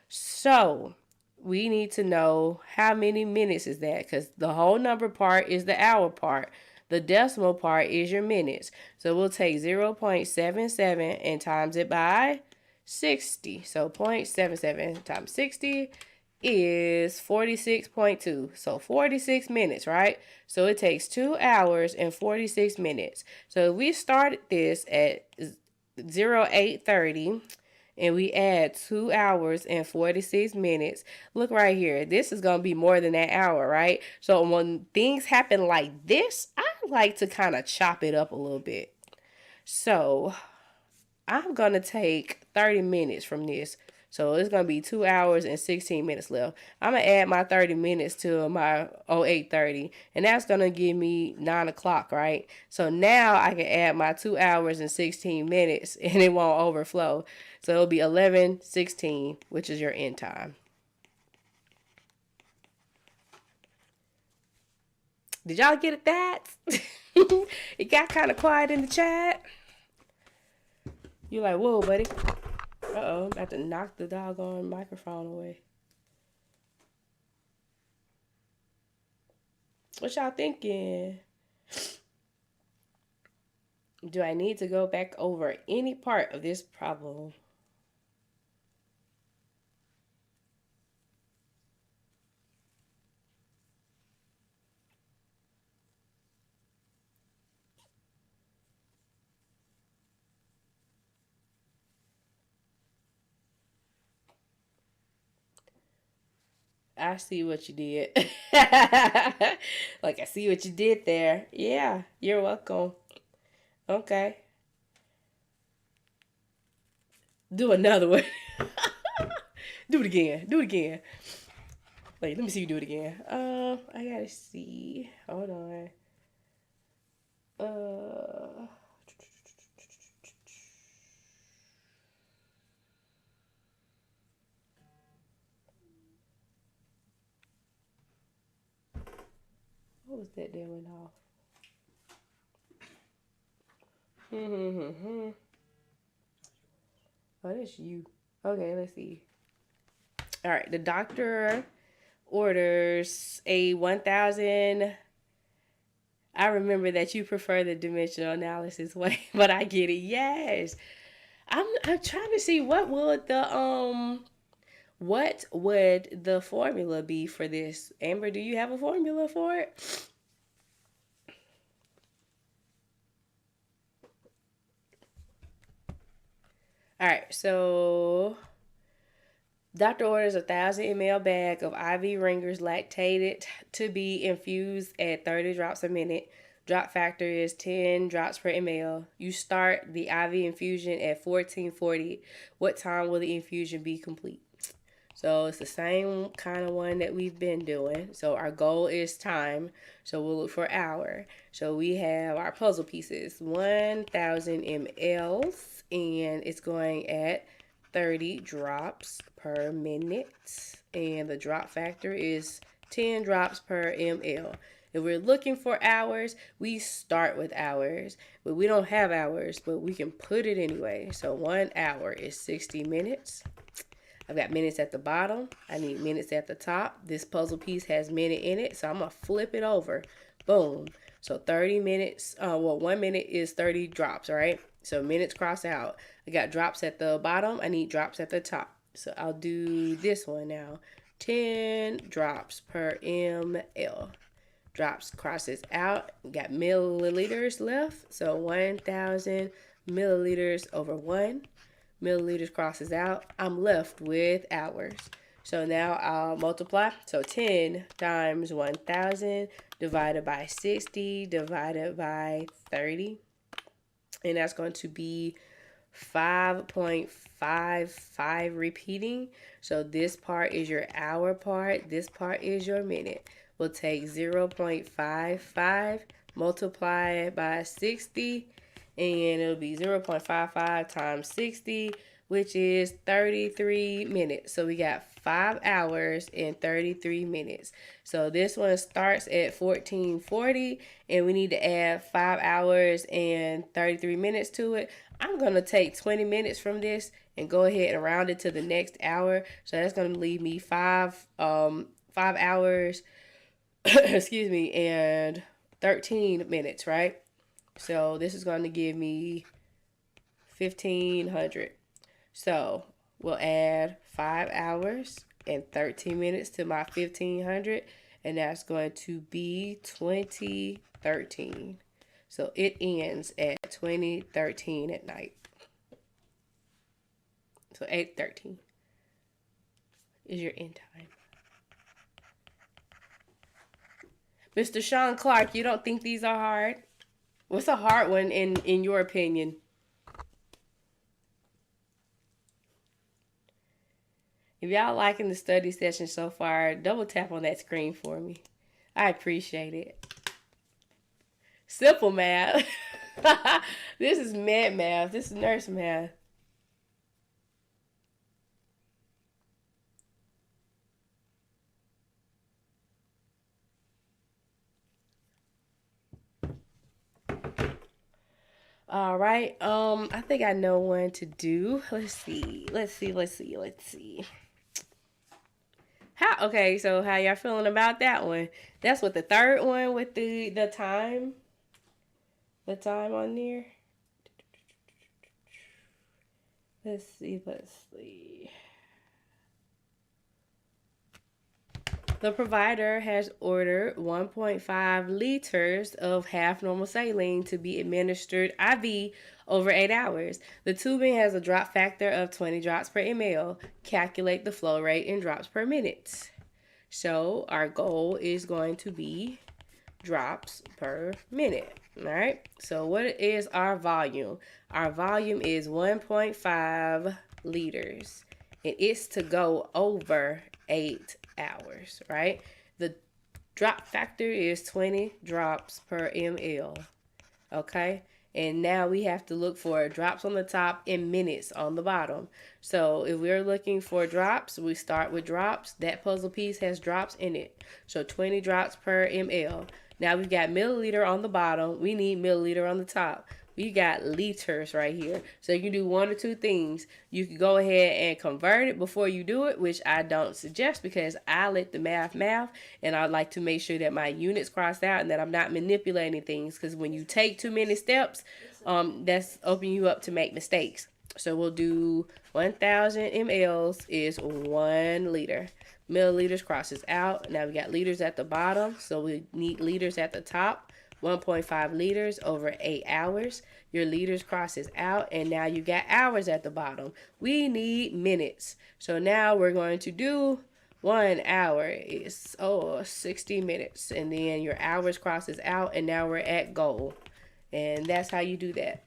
So we need to know how many minutes is that, because the whole number part is the hour part. The decimal part is your minutes. So we'll take 0.77 and times it by 60. So 0.77 times 60 is 46.2. So 46 minutes, right? So it takes 2 hours and 46 minutes. So if we started this at 08:30 and we add 2 hours and 46 minutes, look right here. This is going to be more than that hour, right? So when things happen like this, I like to kind of chop it up a little bit. So I'm going to take 30 minutes from this. So it's going to be 2 hours and 16 minutes left. I'm going to add my 30 minutes to my 08:30, and that's going to give me 9 o'clock, right? So now I can add my 2 hours and 16 minutes, and it won't overflow. So it'll be 11:16, which is your end time. Did y'all get it that? It got kind of quiet in the chat. You like, whoa, buddy. Uh-oh, I'm about to knock the doggone microphone away. What y'all thinking? Do I need to go back over any part of this problem? I see what you did. Like, I see what you did there. Yeah, you're welcome. Okay. Do another one. Do it again. Do it again. Wait, let me see you do it again. I gotta see. Hold on. What was that that went off? Oh, that's you. Okay, let's see. All right, the doctor orders a 1,000. I remember that you prefer the dimensional analysis way, but I get it. Yes, I'm trying to see what would the formula be for this. Amber, do you have a formula for it? All right, so doctor orders 1,000 ml bag of IV ringers lactated to be infused at 30 drops a minute. Drop factor is 10 drops per ml. You start the IV infusion at 1440. What time will the infusion be complete? So it's the same kind of one that we've been doing. So our goal is time. So we'll look for hour. So we have our puzzle pieces, 1,000 mLs, and it's going at 30 drops per minute. And the drop factor is 10 drops per ml. If we're looking for hours, we start with hours. But we don't have hours, but we can put it anyway. So 1 hour is 60 minutes. I've got minutes at the bottom. I need minutes at the top. This puzzle piece has minute in it, so I'm going to flip it over. Boom. So 30 minutes, 1 minute is 30 drops, right? So minutes cross out. I got drops at the bottom. I need drops at the top. So I'll do this one now. 10 drops per ml. Drops crosses out. We got milliliters left. So 1,000 milliliters over 1. Milliliters crosses out. I'm left with hours. So now I'll multiply. So 10 times 1,000 divided by 60 divided by 30. And that's going to be 5.55 repeating. So this part is your hour part. This part is your minute. We'll take 0.55, multiply it by 60, and it'll be 0.55 times 60, which is 33 minutes. So we got 5 hours and 33 minutes. So this one starts at 1440, and we need to add 5 hours and 33 minutes to it. I'm going to take 20 minutes from this and go ahead and round it to the next hour. So that's going to leave me 5 hours, excuse me, and 13 minutes, right? So this is going to give me 1,500. So we'll add 5 hours and 13 minutes to my 1,500, and that's going to be 2013. So it ends at 2013 at night. So 8:13 is your end time. Mr. Sean Clark, you don't think these are hard? What's a hard one in your opinion? If y'all liking the study session so far, double tap on that screen for me. I appreciate it. Simple math. This is med math. This is nurse math. All right. I think I know one to do. Let's see. Okay, so how y'all feeling about that one? That's what the third one with the time. The time on there. Let's see. The provider has ordered 1.5 liters of half normal saline to be administered IV over 8 hours. The tubing has a drop factor of 20 drops per ml. Calculate the flow rate in drops per minute. So our goal is going to be drops per minute. All right. So what is our volume? Our volume is 1.5 liters. And it's to go over 8 hours, right? The drop factor is 20 drops per ml. Okay. And now we have to look for drops on the top and minutes on the bottom. So if we're looking for drops, we start with drops. That puzzle piece has drops in it. So 20 drops per ml. Now we've got milliliter on the bottom. We need milliliter on the top. We got liters right here. So you can do one or two things. You can go ahead and convert it before you do it, which I don't suggest because I let the math, and I like to make sure that my units crossed out and that I'm not manipulating things, because when you take too many steps, that's opening you up to make mistakes. So we'll do 1,000 mLs is 1 liter. Milliliters crosses out. Now we got liters at the bottom, so we need liters at the top. 1.5 liters over 8 hours. Your liters crosses out, and now you got hours at the bottom. We need minutes. So now we're going to do 1 hour is 60 minutes, and then your hours crosses out, and now we're at goal. And that's how you do that.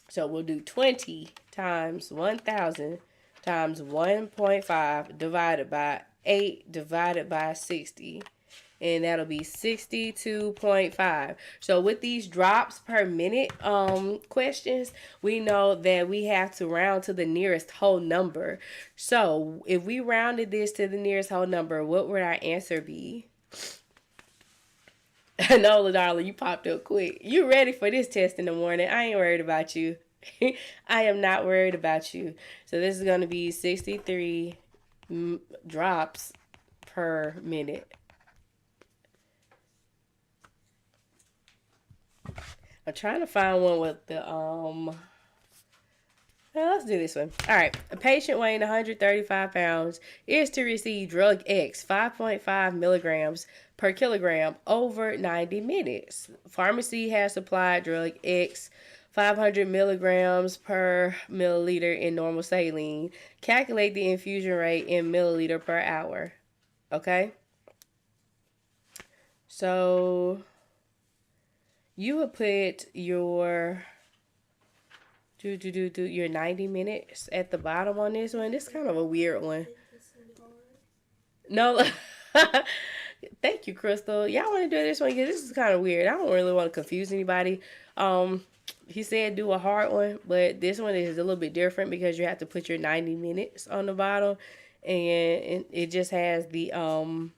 So we'll do 20 times 1,000 times 1.5 divided by 8 divided by 60. And that'll be 62.5. So with these drops per minute questions, we know that we have to round to the nearest whole number. So if we rounded this to the nearest whole number, what would our answer be? Nola, darling, you popped up quick. You ready for this test in the morning. I ain't worried about you. I am not worried about you. So this is going to be 63 drops per minute. I'm trying to find one with the let's do this one. All right. A patient weighing 135 pounds is to receive drug X 5.5 milligrams per kilogram over 90 minutes. Pharmacy has supplied drug X 500 milligrams per milliliter in normal saline. Calculate the infusion rate in milliliter per hour. Okay. So you would put your your 90 minutes at the bottom on this one. This is kind of a weird one. No, thank you, Crystal. Y'all want to do this one because this is kind of weird. I don't really want to confuse anybody. He said do a hard one, but this one is a little bit different because you have to put your 90 minutes on the bottom, and it just has the I'll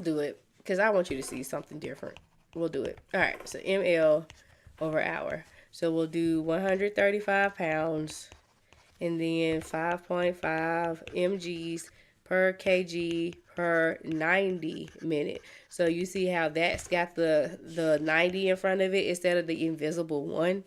do it because I want you to see something different. We'll do it. All right, so ml over hour. So we'll do 135 pounds and then 5.5 mgs per kg per 90 minute. So you see how that's got the 90 in front of it instead of the invisible 1.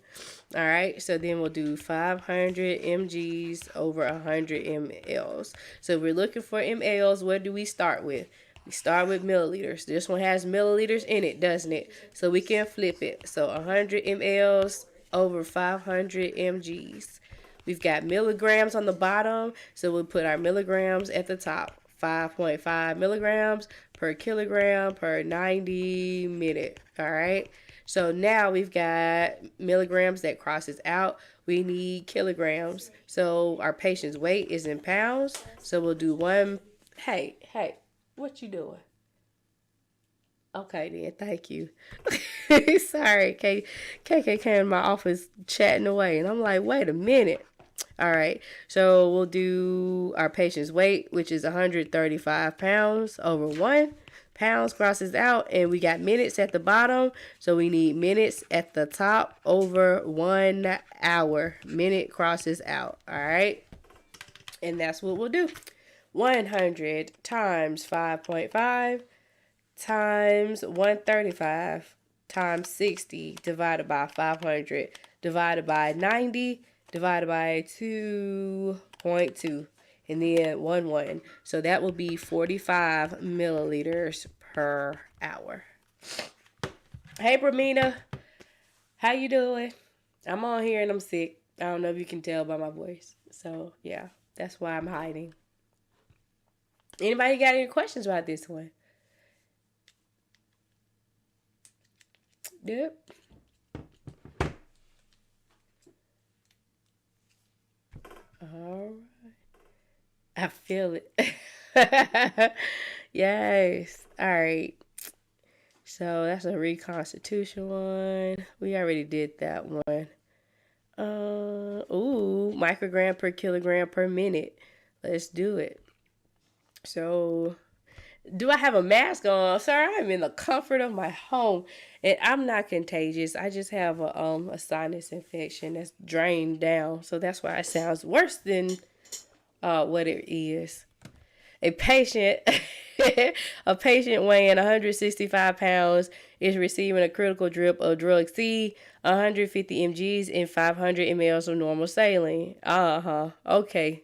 All right, so then we'll do 500 mgs over 100 mLs. So if we're looking for mLs, what do we start with? We start with milliliters. This one has milliliters in it, doesn't it? So we can flip it. So 100 mLs over 500 mgs. We've got milligrams on the bottom, so we'll put our milligrams at the top. 5.5 milligrams per kilogram per 90 minute. All right. So now we've got milligrams that crosses out. We need kilograms. So our patient's weight is in pounds. So we'll do one. Hey. What you doing? Okay, then. Thank you. Sorry. KK came in my office chatting away, and I'm like, wait a minute. All right. So we'll do our patient's weight, which is 135 pounds over 1. Pounds crosses out, and we got minutes at the bottom. So we need minutes at the top over 1 hour. Minute crosses out. All right. And that's what we'll do. 100 times 5.5 times 135 times 60 divided by 500 divided by 90 divided by 2.2 and then 1. So that will be 45 milliliters per hour. Hey, Bramina. How you doing? I'm on here and I'm sick. I don't know if you can tell by my voice. So, yeah, that's why I'm hiding. Anybody got any questions about this one? Yep. All right. I feel it. Yes. All right. So that's a Reconstitution one. We already did that one. Microgram per kilogram per minute. Let's do it. So, do I have a mask on? Sir, I'm in the comfort of my home, and I'm not contagious. I just have a sinus infection that's drained down, so that's why it sounds worse than what it is. A patient weighing 165 pounds is receiving a critical drip of drug C, 150 mgs, and 500 mLs of normal saline. Okay.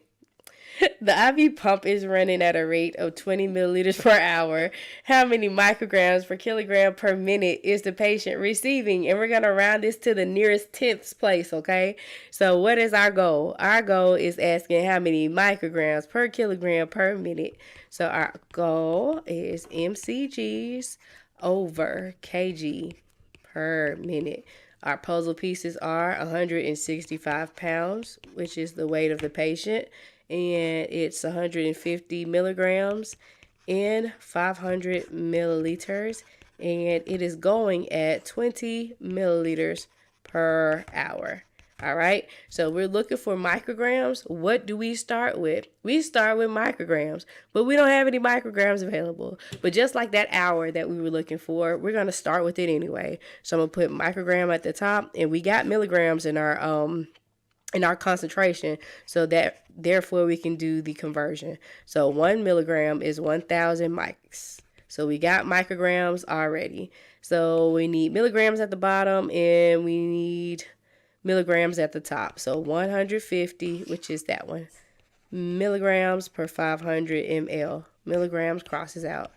The IV pump is running at a rate of 20 milliliters per hour. How many micrograms per kilogram per minute is the patient receiving? And we're going to round this to the nearest tenths place, okay? So what is our goal? Our goal is asking how many micrograms per kilogram per minute. So our goal is mcgs over kg per minute. Our puzzle pieces are 165 pounds, which is the weight of the patient. And it's 150 milligrams in 500 milliliters, and it is going at 20 milliliters per hour. All right, so we're looking for micrograms. What do we start with? We start with micrograms, but we don't have any micrograms available. But just like that hour that we were looking for, we're going to start with it anyway. So I'm going to put microgram at the top, and we got milligrams in our concentration, so that therefore we can do the conversion. So 1 milligram is 1,000 mics. So we got micrograms already. So we need milligrams at the bottom and we need milligrams at the top. So 150, which is that one, milligrams per 500 ml. Milligrams crosses out.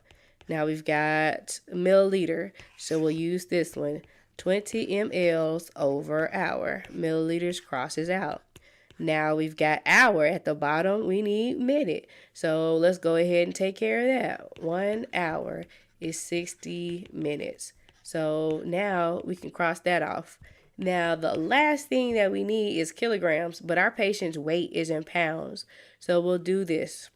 Now we've got milliliter, so we'll use this one. 20 mLs over hour. Milliliters crosses out. Now we've got hour at the bottom. We need minute. So let's go ahead and take care of that. 1 hour is 60 minutes. So now we can cross that off. Now the last thing that we need is kilograms, but our patient's weight is in pounds. So we'll do this.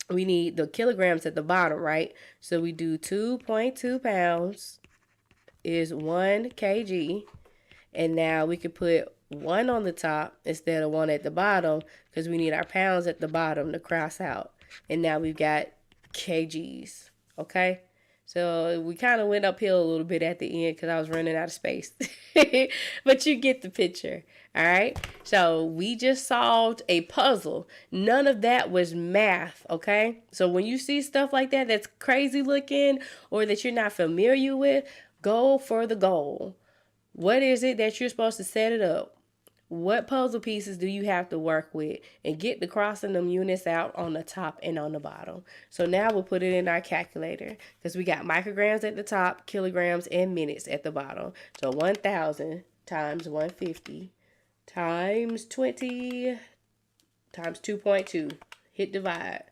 We need the kilograms at the bottom, right? So we do 2.2 pounds is 1 kg, and now we could put 1 on the top instead of 1 at the bottom because we need our pounds at the bottom to cross out. And now we've got kgs. Okay, so we kind of went uphill a little bit at the end because I was running out of space. But you get the picture. All right, so we just solved a puzzle. None of that was math, okay? So when you see stuff like that that's crazy looking or that you're not familiar with, go for the goal. What is it that you're supposed to set it up? What puzzle pieces do you have to work with? And get the crossing them units out on the top and on the bottom. So now we'll put it in our calculator because we got micrograms at the top, kilograms, and minutes at the bottom. So 1,000 times 150 times 20 times 2.2. Hit divide.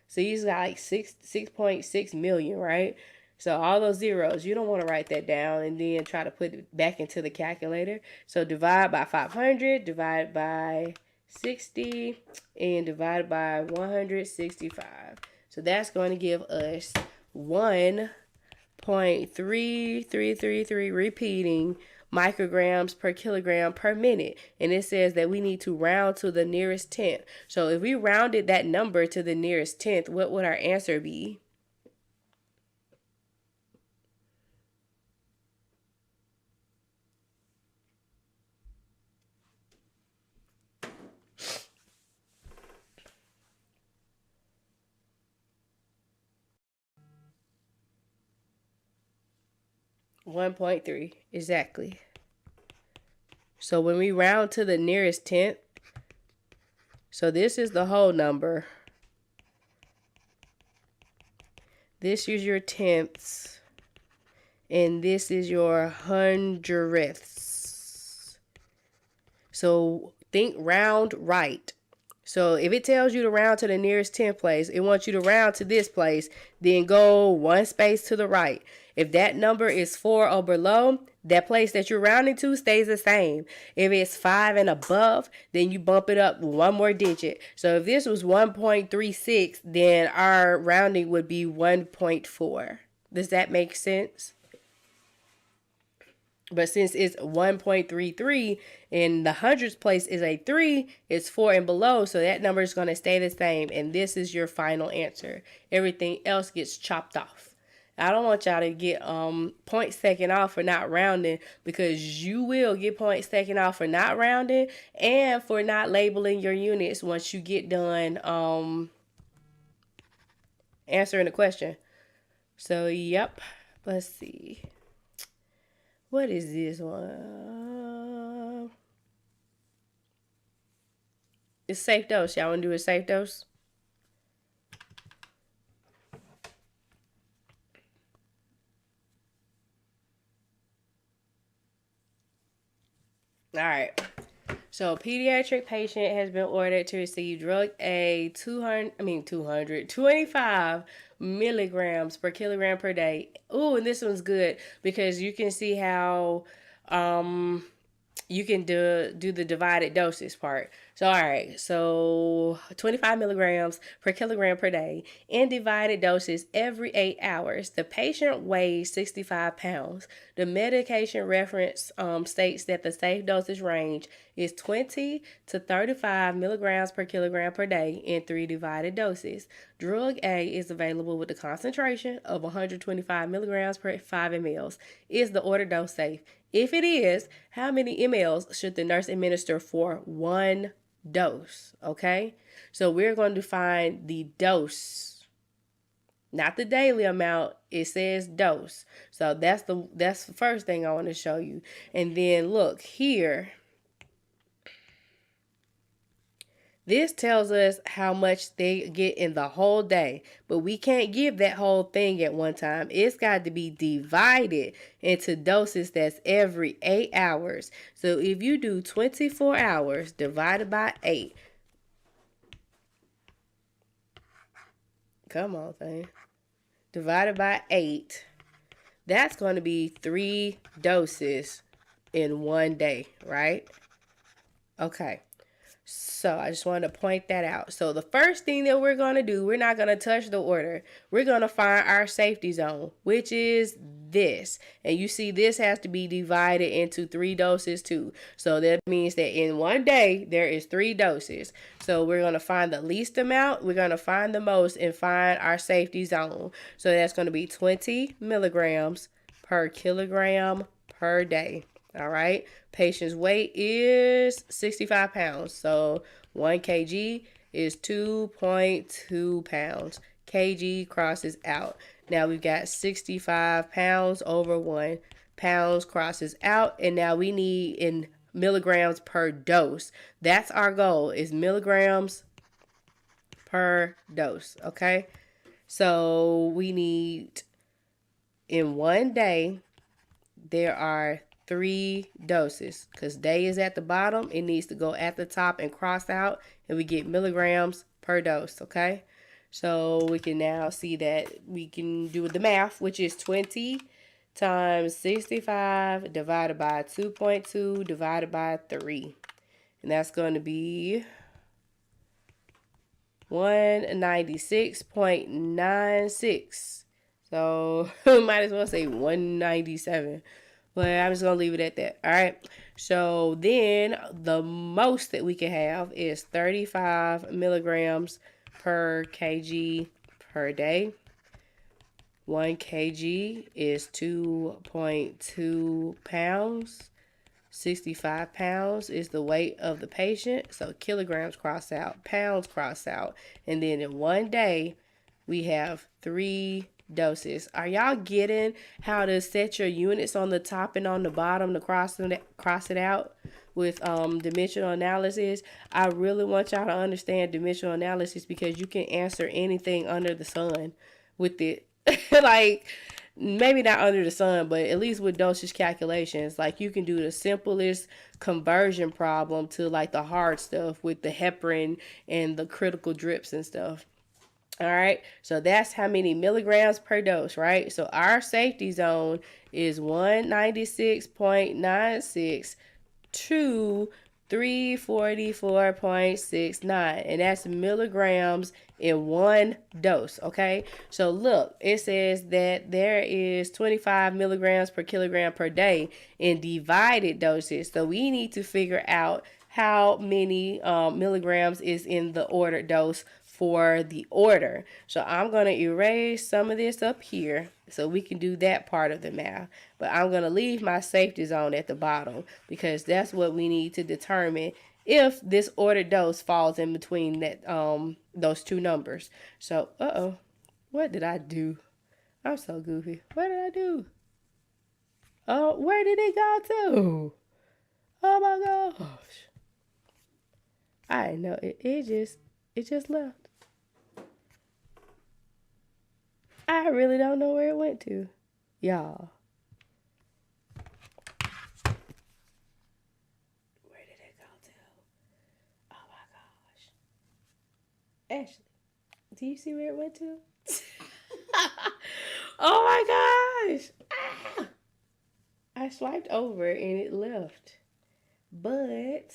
So he's got like 6.6 million, right? So all those zeros, you don't want to write that down and then try to put it back into the calculator. So divide by 500, divide by 60, and divide by 165. So that's going to give us 1.3333 repeating micrograms per kilogram per minute. And it says that we need to round to the nearest tenth. So if we rounded that number to the nearest tenth, what would our answer be? 1.3, exactly. So when we round to the nearest tenth, so this is the whole number. This is your tenths. And this is your hundredths. So think round right. So if it tells you to round to the nearest 10th place, it wants you to round to this place, then go one space to the right. If that number is 4 or below, that place that you're rounding to stays the same. If it's 5 and above, then you bump it up one more digit. So if this was 1.36, then our rounding would be 1.4. Does that make sense? But since it's 1.33 and the hundreds place is a 3, it's 4 and below. So that number is going to stay the same. And this is your final answer. Everything else gets chopped off. I don't want y'all to get points taken off for not rounding, because you will get points taken off for not rounding and for not labeling your units once you get done answering the question. So, yep. Let's see. What is this one? It's safe dose. Y'all want to do a safe dose? All right. So, pediatric patient has been ordered to receive drug A 25 milligrams per kilogram per day. Ooh, and this one's good because you can see how you can do the divided doses part. So, all right. So, 25 milligrams per kilogram per day in divided doses every 8 hours. The patient weighs 65 pounds. The medication reference states that the safe dosage range is 20 to 35 milligrams per kilogram per day in 3 divided doses. Drug A is available with the concentration of 125 milligrams per 5 ml. Is the order dose safe? If it is, how many mLs should the nurse administer for one dose? Okay, so we're going to find the dose, not the daily amount. It says dose. So that's the first thing I want to show you. And then look here. This tells us how much they get in the whole day, but we can't give that whole thing at one time. It's got to be divided into doses that's every 8 hours. So if you do 24 hours divided by 8, come on, thing, divided by 8, that's going to be 3 doses in one day, right? Okay. So I just wanted to point that out. So the first thing that we're going to do, we're not going to touch the order. We're going to find our safety zone, which is this. And you see this has to be divided into 3 doses too. So that means that in one day, there is 3 doses. So we're going to find the least amount. We're going to find the most and find our safety zone. So that's going to be 20 milligrams per kilogram per day. All right. Patient's weight is 65 pounds. So 1 kg is 2.2 pounds. Kg crosses out. Now we've got 65 pounds over 1 pounds crosses out. And now we need in milligrams per dose. That's our goal, is milligrams per dose. Okay. So we need in one day, there are 3 doses, because day is at the bottom. It needs to go at the top and cross out, and we get milligrams per dose. Okay, so we can now see that we can do the math, which is 20 times 65 divided by 2.2 divided by 3, and that's going to be 196.96. So might as well say 197. But I'm just going to leave it at that. All right. So then the most that we can have is 35 milligrams per kg per day. 1 kg is 2.2 pounds. 65 pounds is the weight of the patient. So kilograms cross out, pounds cross out. And then in one day, we have 3 doses. Are y'all getting how to set your units on the top and on the bottom to cross it out with dimensional analysis? I really want y'all to understand dimensional analysis because you can answer anything under the sun with it. Like, maybe not under the sun, but at least with dosage calculations, like you can do the simplest conversion problem to like the hard stuff with the heparin and the critical drips and stuff. All right, so that's how many milligrams per dose, right? So our safety zone is 196.96 to 344.69, and that's milligrams in one dose. Okay, so look, it says that there is 25 milligrams per kilogram per day in divided doses, so we need to figure out how many milligrams is in the ordered dose for the order. So I'm going to erase some of this up here so we can do that part of the math. But I'm going to leave my safety zone at the bottom because that's what we need to determine if this ordered dose falls in between that those two numbers. So, what did I do? I'm so goofy. What did I do? Oh, where did it go to? Oh my gosh. I know it just left. I really don't know where it went to, y'all. Where did it go to? Oh my gosh. Ashley, do you see where it went to? Oh my gosh. Ah! I swiped over and it left. But,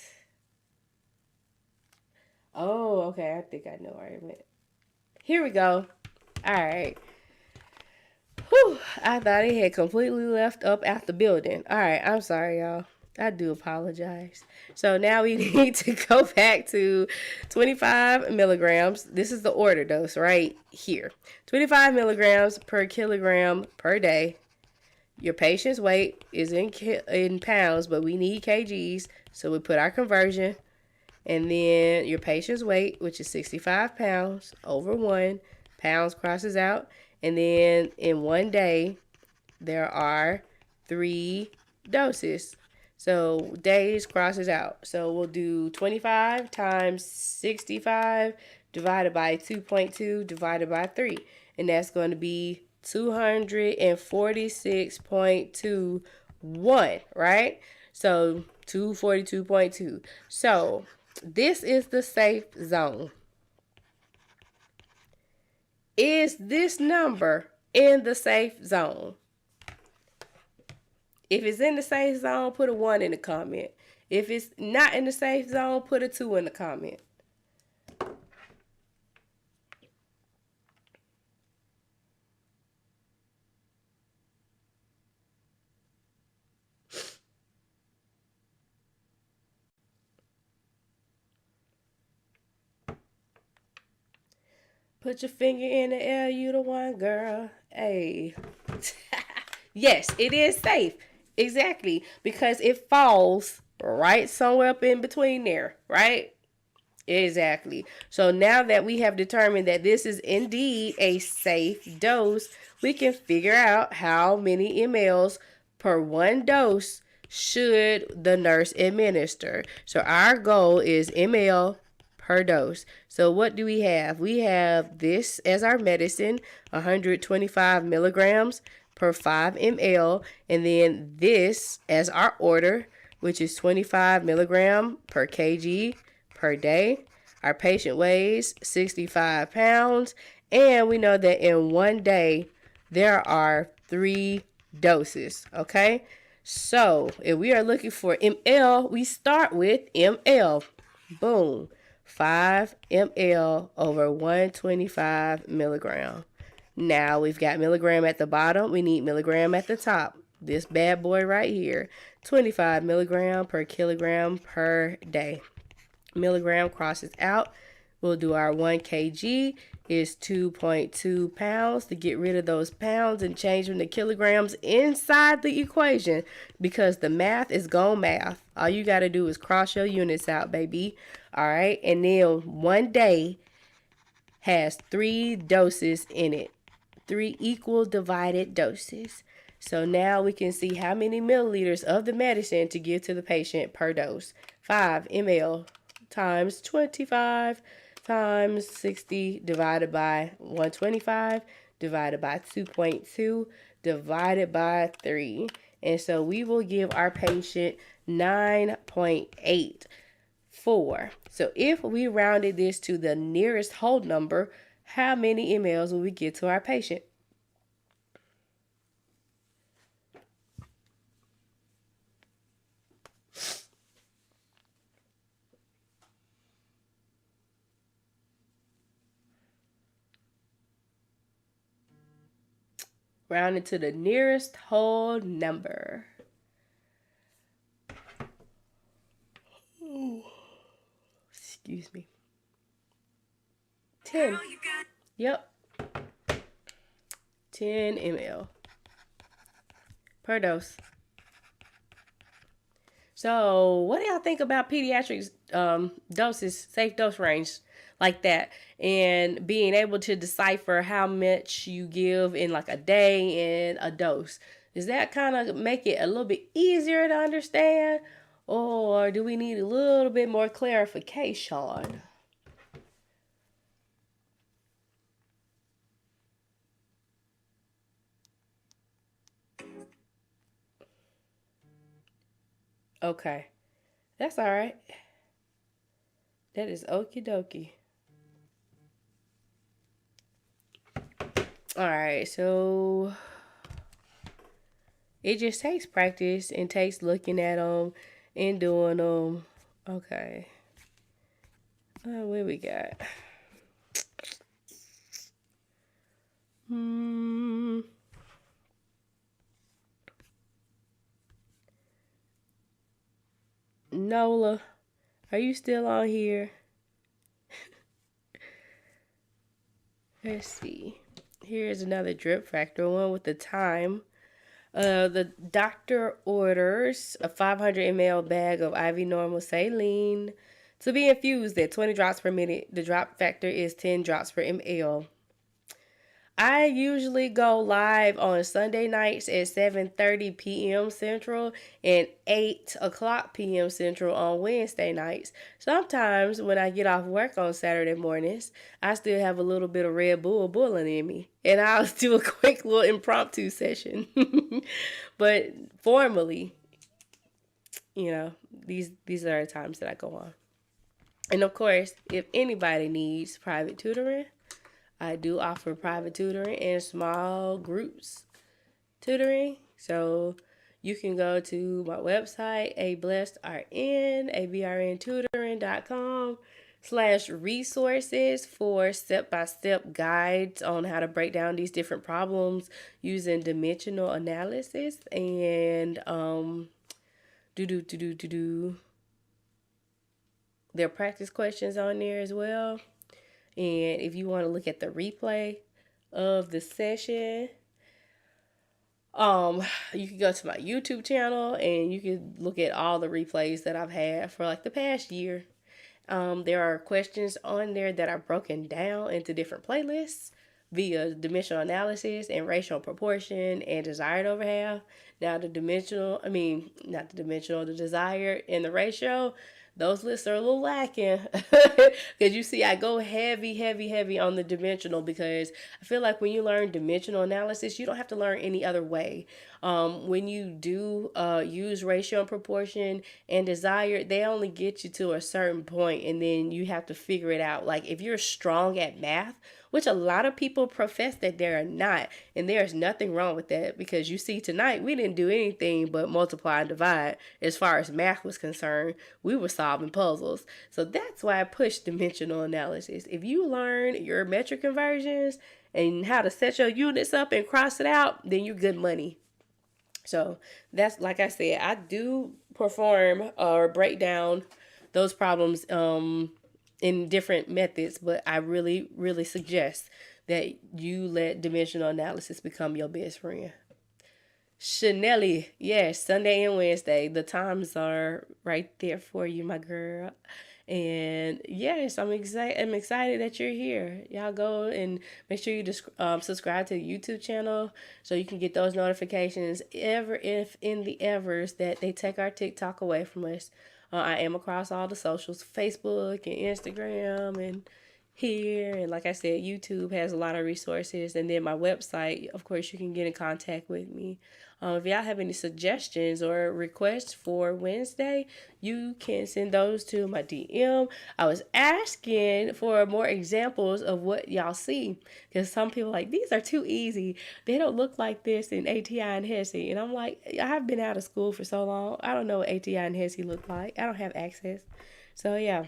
oh, okay, I think I know where it went. Here we go. All right. Whew, I thought it had completely left up out the building. All right, I'm sorry, y'all. I do apologize. So now we need to go back to 25 milligrams. This is the order dose right here. 25 milligrams per kilogram per day. Your patient's weight is in pounds, but we need kgs. So we put our conversion. And then your patient's weight, which is 65 pounds, over 1. Pounds crosses out. And then in one day, there are 3 doses. So days crosses out. So we'll do 25 times 65 divided by 2.2 divided by 3. And that's going to be 246.21, right? So 242.2. So this is the safe zone. Is this number in the safe zone? If it's in the safe zone, put a 1 in the comment. If it's not in the safe zone, put a 2 in the comment. Put your finger in the air, you the one, girl. Hey. Yes, it is safe. Exactly. Because it falls right somewhere up in between there, right? Exactly. So now that we have determined that this is indeed a safe dose, we can figure out how many mLs per one dose should the nurse administer. So our goal is ml per dose. So what do we have? We have this as our medicine, 125 milligrams per 5 ml, and then this as our order, which is 25 milligram per kg per day. Our patient weighs 65 pounds, and we know that in one day there are 3 doses, okay? So if we are looking for ml, we start with ml. Boom. 5 ml over 125 milligram. Now we've got milligram at the bottom. We need milligram at the top. This bad boy right here. 25 milligram per kilogram per day. Milligram crosses out. We'll do our 1 kg is 2.2 pounds to get rid of those pounds and change them to kilograms inside the equation because the math is gone math. All you got to do is cross your units out, baby. All right. And then one day has 3 doses in it. 3 equal divided doses. So now we can see how many milliliters of the medicine to give to the patient per dose. 5 ml times 25 times 60 divided by 125 divided by 2.2 divided by 3. And so we will give our patient 9.84. So if we rounded this to the nearest whole number, how many mLs will we give to our patient? Rounded to the nearest whole number. Ooh. Excuse me. 10. Yep. 10 ml per dose. So what do y'all think about pediatrics doses, safe dose range like that, and being able to decipher how much you give in like a day and a dose? Does that kind of make it a little bit easier to understand, or do we need a little bit more clarification? Okay, that's all right. That is okie dokie. All right, so it just takes practice and takes looking at them and doing them. Okay. What we got? Nola, are you still on here? Let's see. Here's another drip factor one with the time. The doctor orders a 500 ml bag of IV normal saline to be infused at 20 drops per minute. The drop factor is 10 drops per ml. I usually go live on Sunday nights at 7:30 p.m. Central and 8 o'clock p.m. Central on Wednesday nights. Sometimes when I get off work on Saturday mornings, I still have a little bit of Red Bull boiling in me, and I'll do a quick little impromptu session. But formally, these are the times that I go on. And of course, if anybody needs private tutoring, I do offer private tutoring and small groups tutoring. So you can go to my website, ablessedrn, for step-by-step guides on how to break down these different problems using dimensional analysis and there are practice questions on there as well. And if you want to look at the replay of the session, you can go to my YouTube channel and you can look at all the replays that I've had for like the past year. There are questions on there that are broken down into different playlists via dimensional analysis and racial proportion and desired over half. Now the desired and the ratio, those lists are a little lacking because you see I go heavy on the dimensional because I feel like when you learn dimensional analysis, you don't have to learn any other way. When you do use ratio and proportion and desired, they only get you to a certain point and then you have to figure it out. Like if you're strong at math, which a lot of people profess that they're not, and there's nothing wrong with that because you see tonight we didn't do anything but multiply and divide as far as math was concerned. We were solving puzzles. So that's why I push dimensional analysis. If you learn your metric conversions and how to set your units up and cross it out, then you're good money. So that's, like I said, I do perform or break down those problems in different methods, but I really suggest that you let dimensional analysis become your best friend. Chanelly, yes, Sunday and Wednesday. The times are right there for you, my girl. And yes, I'm excited. I'm excited that you're here. Y'all go and make sure you subscribe to the YouTube channel so you can get those notifications ever if in the evers that they take our TikTok away from us. I am across all the socials, Facebook and Instagram and here. And like I said, YouTube has a lot of resources. And then my website, of course, you can get in contact with me. If y'all have any suggestions or requests for Wednesday, you can send those to my DM. I was asking for more examples of what y'all see because some people are like, these are too easy. They don't look like this in ATI and HESI. And I'm like, I've been out of school for so long. I don't know what ATI and HESI look like. I don't have access. So yeah,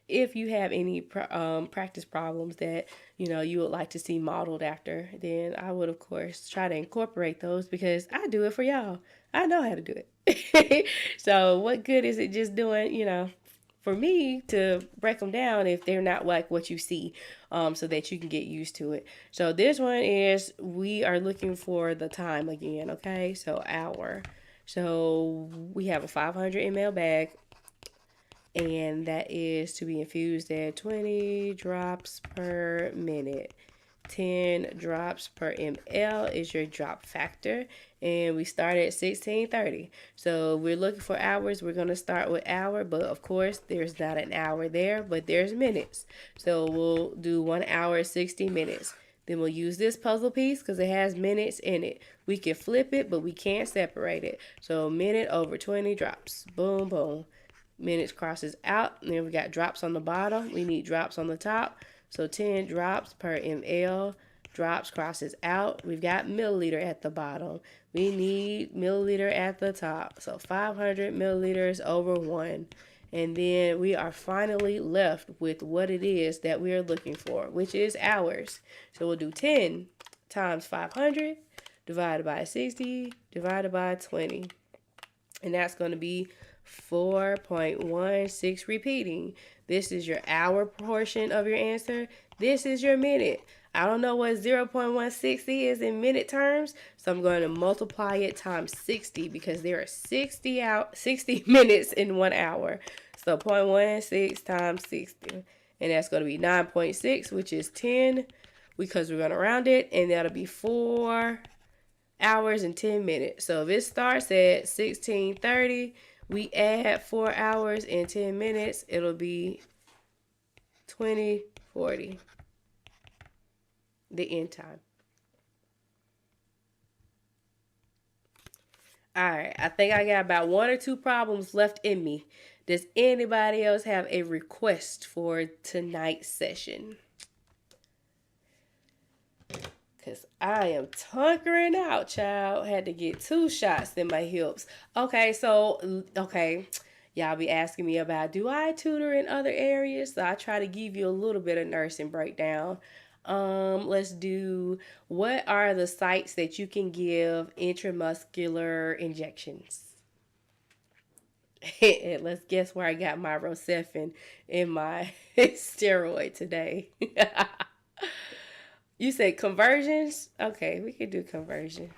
if you have any practice problems that you would like to see modeled after, then I would of course try to incorporate those because I do it for y'all. I know how to do it. So what good is it just doing for me to break them down if they're not like what you see, so that you can get used to it. So this one is, we are looking for the time again. Okay, so hour. So we have a 500 ml bag, and that is to be infused at 20 drops per minute. 10 drops per ml is your drop factor, and we start at 1630. So we're looking for hours. We're going to start with hour, but of course there's not an hour there, but there's minutes. So we'll do 1 hour 60 minutes. Then we'll use this puzzle piece because it has minutes in it. We can flip it, but we can't separate it. So minute over 20 drops. Boom, boom. Minutes crosses out, and then we got drops on the bottom. We need drops on the top. So 10 drops per ml. Drops crosses out. We've got milliliter at the bottom. We need milliliter at the top. So 500 milliliters over 1. And then we are finally left with what it is that we are looking for, which is hours. So we'll do 10 times 500 divided by 60 divided by 20. And that's going to be 4.16 repeating. This is your hour portion of your answer. This is your minute. I don't know what 0.16 is in minute terms, so I'm going to multiply it times 60 because there are 60 minutes in 1 hour. So 0.16 times 60, and that's going to be 9.6, which is 10 because we're going to round it, and that'll be 4 hours and 10 minutes. So if it starts at 1630, we add 4 hours and 10 minutes, it'll be 2040, the end time. All right, I think I got about 1 or 2 problems left in me. Does anybody else have a request for tonight's session? Because I am tunkering out, child. Had to get 2 shots in my hips. Okay, y'all be asking me about, do I tutor in other areas? So I try to give you a little bit of nursing breakdown. Let's do, what are the sites that you can give intramuscular injections? And let's guess where I got my Rocephin in my steroid today. You said conversions? Okay, we can do conversions.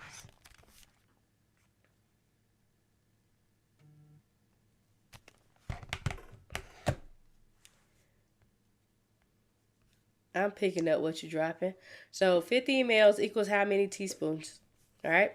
I'm picking up what you're dropping. So 50 mLs equals how many teaspoons? All right.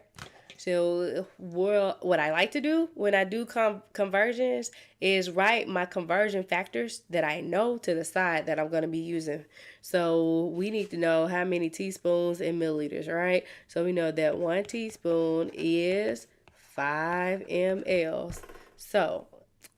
So what I like to do when I do conversions is write my conversion factors that I know to the side that I'm going to be using. So we need to know how many teaspoons in milliliters, right? So we know that 1 teaspoon is 5 mLs. So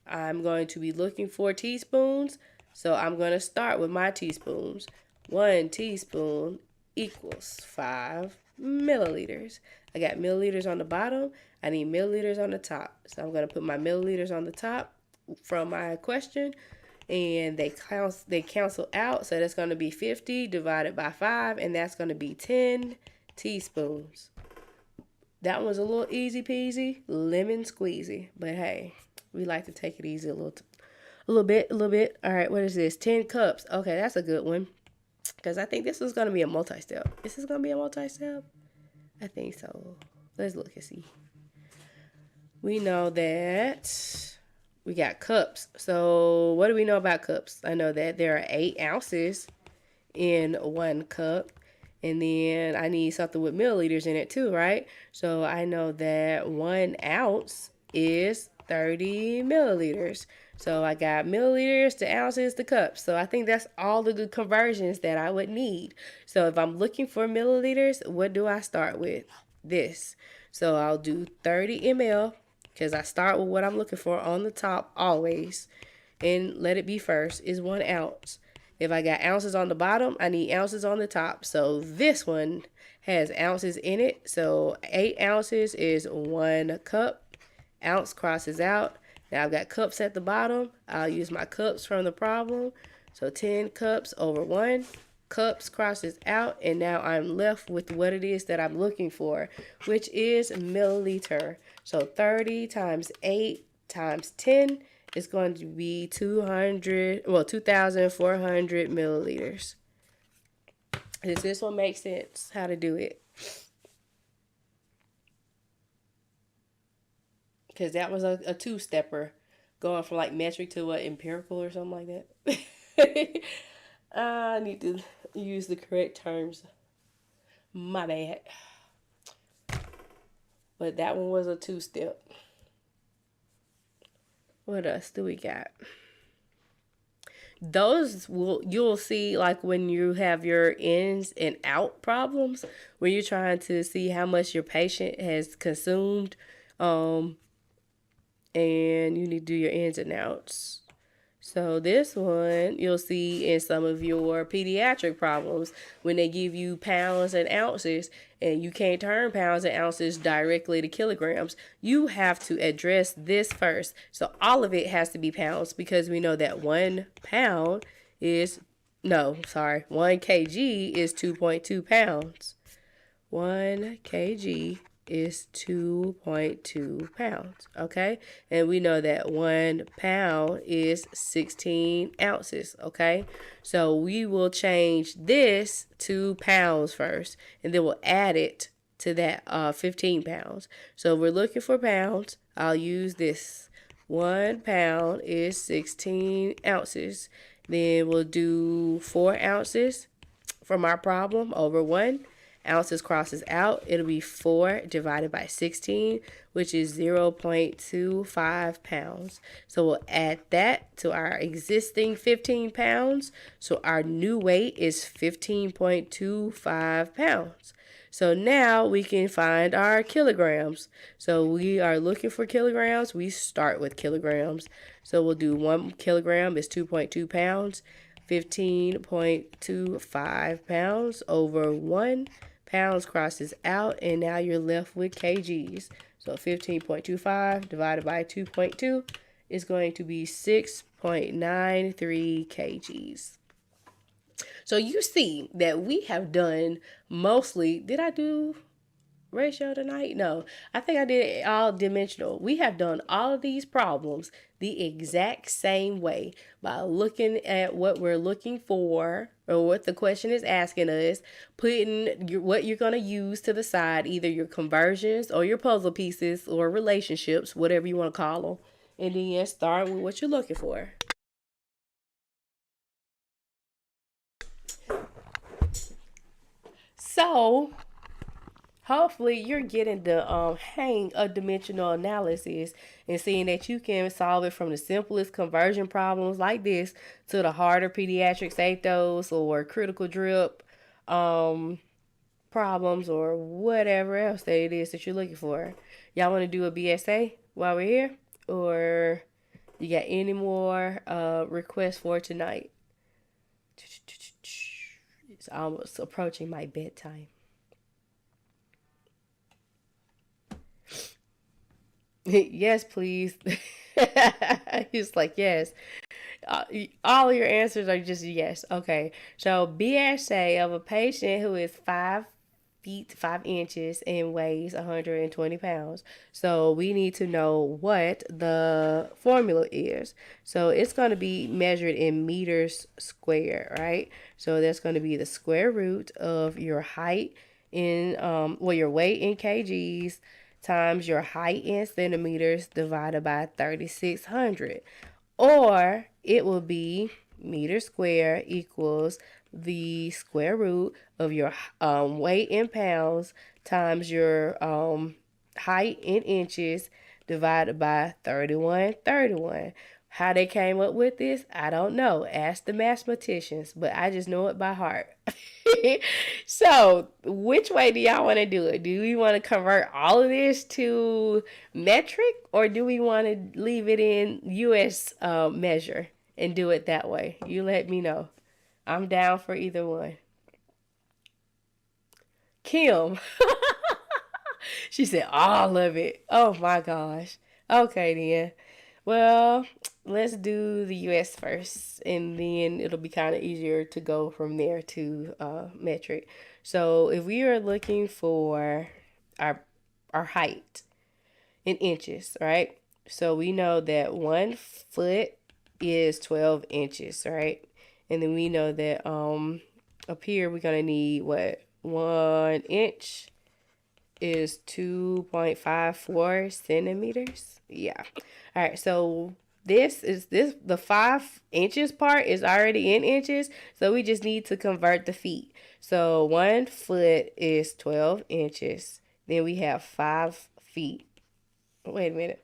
I'm going to be looking for teaspoons. So I'm going to start with my teaspoons. 1 teaspoon equals 5 milliliters. I got milliliters on the bottom. I need milliliters on the top. So I'm going to put my milliliters on the top from my question, and they cancel out. So that's going to be 50 divided by 5, and that's going to be 10 teaspoons. That was a little easy peasy, lemon squeezy. But hey, we like to take it easy a little bit. All right, what is this? 10 cups. Okay, that's a good one. Because I think this is going to be a multi-step. Is this going to be a multi-step? I think so. Let's look and see. We know that we got cups. So what do we know about cups? I know that there are 8 ounces in 1 cup. And then I need something with milliliters in it too, right? So I know that 1 ounce is 30 milliliters. So I got milliliters to ounces to cups. So I think that's all of the conversions that I would need. So if I'm looking for milliliters, what do I start with? This. So I'll do 30 ml because I start with what I'm looking for on the top always. And let it be first is 1 ounce. If I got ounces on the bottom, I need ounces on the top. So this one has ounces in it. So 8 ounces is 1 cup. Ounce crosses out. Now I've got cups at the bottom. I'll use my cups from the problem. So 10 cups over 1. Cups crosses out. And now I'm left with what it is that I'm looking for, which is milliliter. So 30 times 8 times 10 is going to be 2,400 milliliters. Does this one make sense? How to do it? Because that was a two-stepper, going from like metric to what, empirical or something like that. I need to use the correct terms. My bad. But that one was a two-step. What else do we got? Those you'll see like when you have your ins and out problems, where you're trying to see how much your patient has consumed, and you need to do your ins and outs. So this one you'll see in some of your pediatric problems when they give you pounds and ounces and you can't turn pounds and ounces directly to kilograms. You have to address this first. So all of it has to be pounds because we know that 1 kg is 2.2 pounds. 1 kg is 2.2 pounds, okay? And we know that 1 pound is 16 ounces, okay? So we will change this to pounds first, and then we'll add it to that 15 pounds. So if we're looking for pounds, I'll use this. 1 pound is 16 ounces. Then we'll do 4 ounces from our problem over 1. Ounces crosses out, it'll be 4 divided by 16, which is 0.25 pounds. So we'll add that to our existing 15 pounds. So our new weight is 15.25 pounds. So now we can find our kilograms. So we are looking for kilograms. We start with kilograms. So we'll do 1 kilogram is 2.2 pounds. 15.25 pounds over 1. Pounds crosses out, and now you're left with kgs. So 15.25 divided by 2.2 is going to be 6.93 kgs. So you see that we have done mostly, did I do ratio tonight? No, I think I did it all dimensional. We have done all of these problems the exact same way by looking at what we're looking for or what the question is asking us, putting what you're going to use to the side, either your conversions or your puzzle pieces or relationships, whatever you want to call them, and then start with what you're looking for. So hopefully you're getting the hang of dimensional analysis and seeing that you can solve it from the simplest conversion problems like this to the harder pediatric saphos or critical drip problems or whatever else that it is that you're looking for. Y'all want to do a BSA while we're here? Or you got any more requests for tonight? It's almost approaching my bedtime. Yes, please. He's like, yes. All of your answers are just yes. Okay. So BSA of a patient who is 5 feet 5 inches and weighs 120 pounds. So we need to know what the formula is. So it's going to be measured in meters squared, right? So that's going to be the square root of your height in your weight in kgs times your height in centimeters divided by 3,600. Or it will be meter square equals the square root of your weight in pounds times your height in inches divided by 3131. How they came up with this, I don't know. Ask the mathematicians, but I just know it by heart. So, which way do y'all want to do it? Do we want to convert all of this to metric, or do we want to leave it in US measure and do it that way? You let me know. I'm down for either one. Kim, she said all of it. Oh my gosh. Okay then. Well, let's do the US first, and then it'll be kind of easier to go from there to metric. So if we are looking for our height in inches, right? So we know that 1 foot is 12 inches, right? And then we know that up here we're gonna need what, 1 inch is 2.54 centimeters. Yeah. All right. So this the 5 inches part is already in inches. So we just need to convert the feet. So 1 foot is 12 inches. Then we have 5 feet. Wait a minute.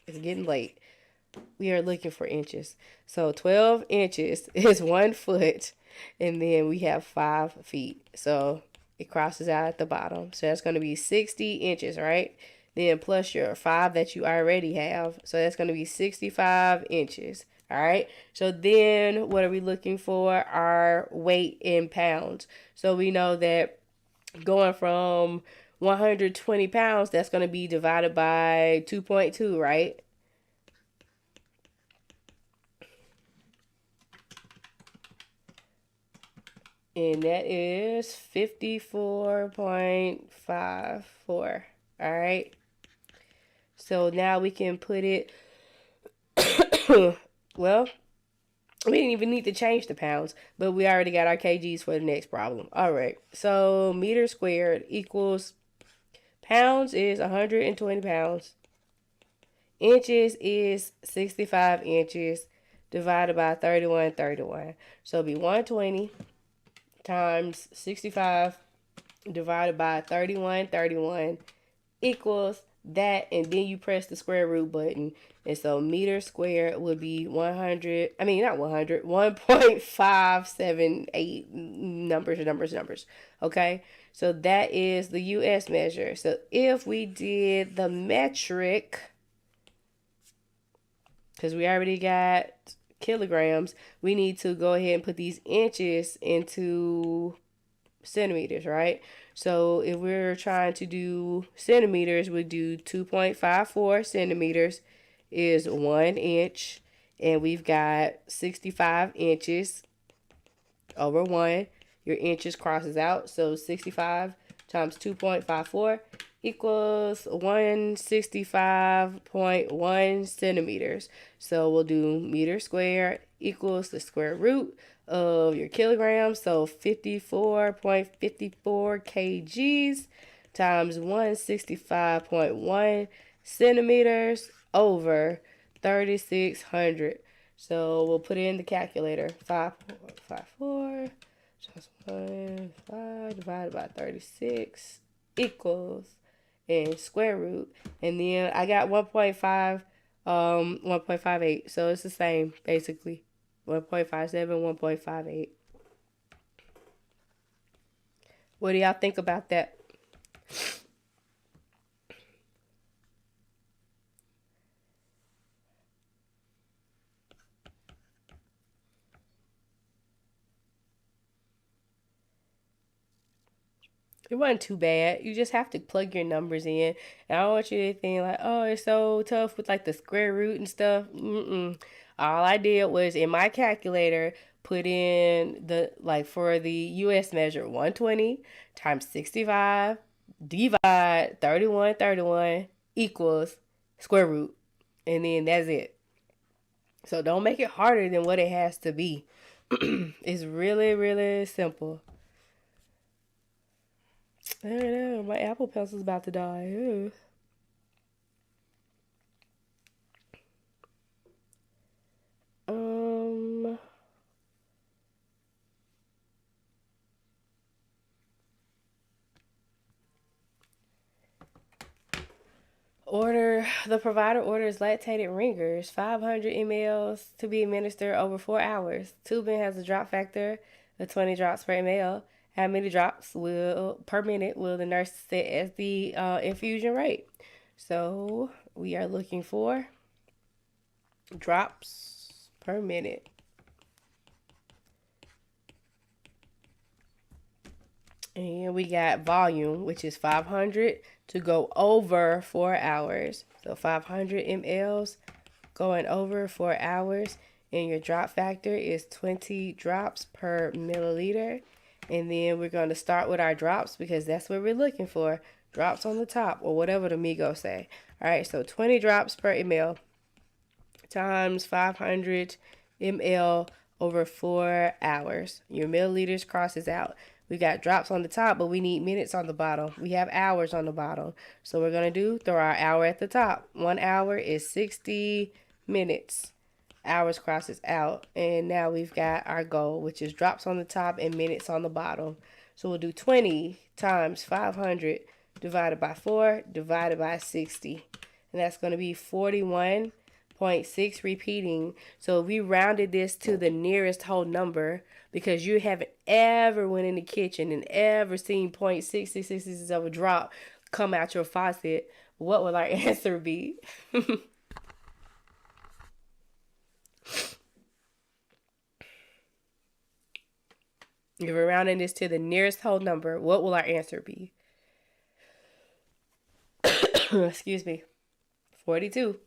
It's getting late. We are looking for inches. So 12 inches is 1 foot. And then we have 5 feet. So it crosses out at the bottom. So that's going to be 60 inches, right? Then plus your 5 that you already have. So that's going to be 65 inches. All right. So then what are we looking for? Our weight in pounds. So we know that going from 120 pounds, that's going to be divided by 2.2, right? And that is 54.54. All right. So now we can put it, well, we didn't even need to change the pounds, but we already got our kgs for the next problem. All right. So meter squared equals pounds is 120 pounds. Inches is 65 inches divided by 3131. So it'll be 120 times 65 divided by 3131 equals that, and then you press the square root button. And so meter squared would be 100, I mean not 100, 1.578 numbers. Okay, so that is the US measure. So if we did the metric, because we already got kilograms, we need to go ahead and put these inches into centimeters, right? So if we're trying to do centimeters, we do 2.54 centimeters is 1 inch, and we've got 65 inches over 1. Your inches crosses out, so 65 times 2.54 equals 165.1 centimeters. So we'll do meter squared equals the square root of your kilograms, so 54.54 kgs times 165.1 centimeters over 3,600. So we'll put in the calculator. 5.54 times 5 divided by 36 equals, and square root, and then I got 1.58, so it's the same basically. 1.57, 1.58. What do y'all think about that? It wasn't too bad. You just have to plug your numbers in. And I don't want you to think like, oh, it's so tough with like the square root and stuff. All I did was in my calculator put in the, like for the US measure, 120 times 65 divide 3131 equals square root. And then that's it. So don't make it harder than what it has to be. It's really, really simple. I don't know. My Apple Pencil's about to die. Ew. Um, the provider orders lactated ringers, 500 mLs to be administered over 4 hours. Tubing has a drop factor of 20 drops per ml. How many drops will per minute will the nurse set as the infusion rate? So we are looking for drops per minute. And we got volume, which is 500 to go over 4 hours. So 500 mLs going over 4 hours. And your drop factor is 20 drops per milliliter. And then we're going to start with our drops because that's what we're looking for. Drops on the top or whatever the Migos say. All right, so 20 drops per ml times 500 ml over 4 hours. Your milliliters crosses out. We got drops on the top, but we need minutes on the bottom. We have hours on the bottom. So we're going to throw our hour at the top. 1 hour is 60 minutes. Hours crosses out. And now we've got our goal, which is drops on the top and minutes on the bottom. So we'll do 20 times 500 divided by 4 divided by 60. And that's going to be 41.6 repeating. So we rounded this to the nearest whole number because you haven't ever went in the kitchen and ever seen 0.66 of a drop come out your faucet. What will our answer be? If we're rounding this to the nearest whole number, what will our answer be? Excuse me. 42.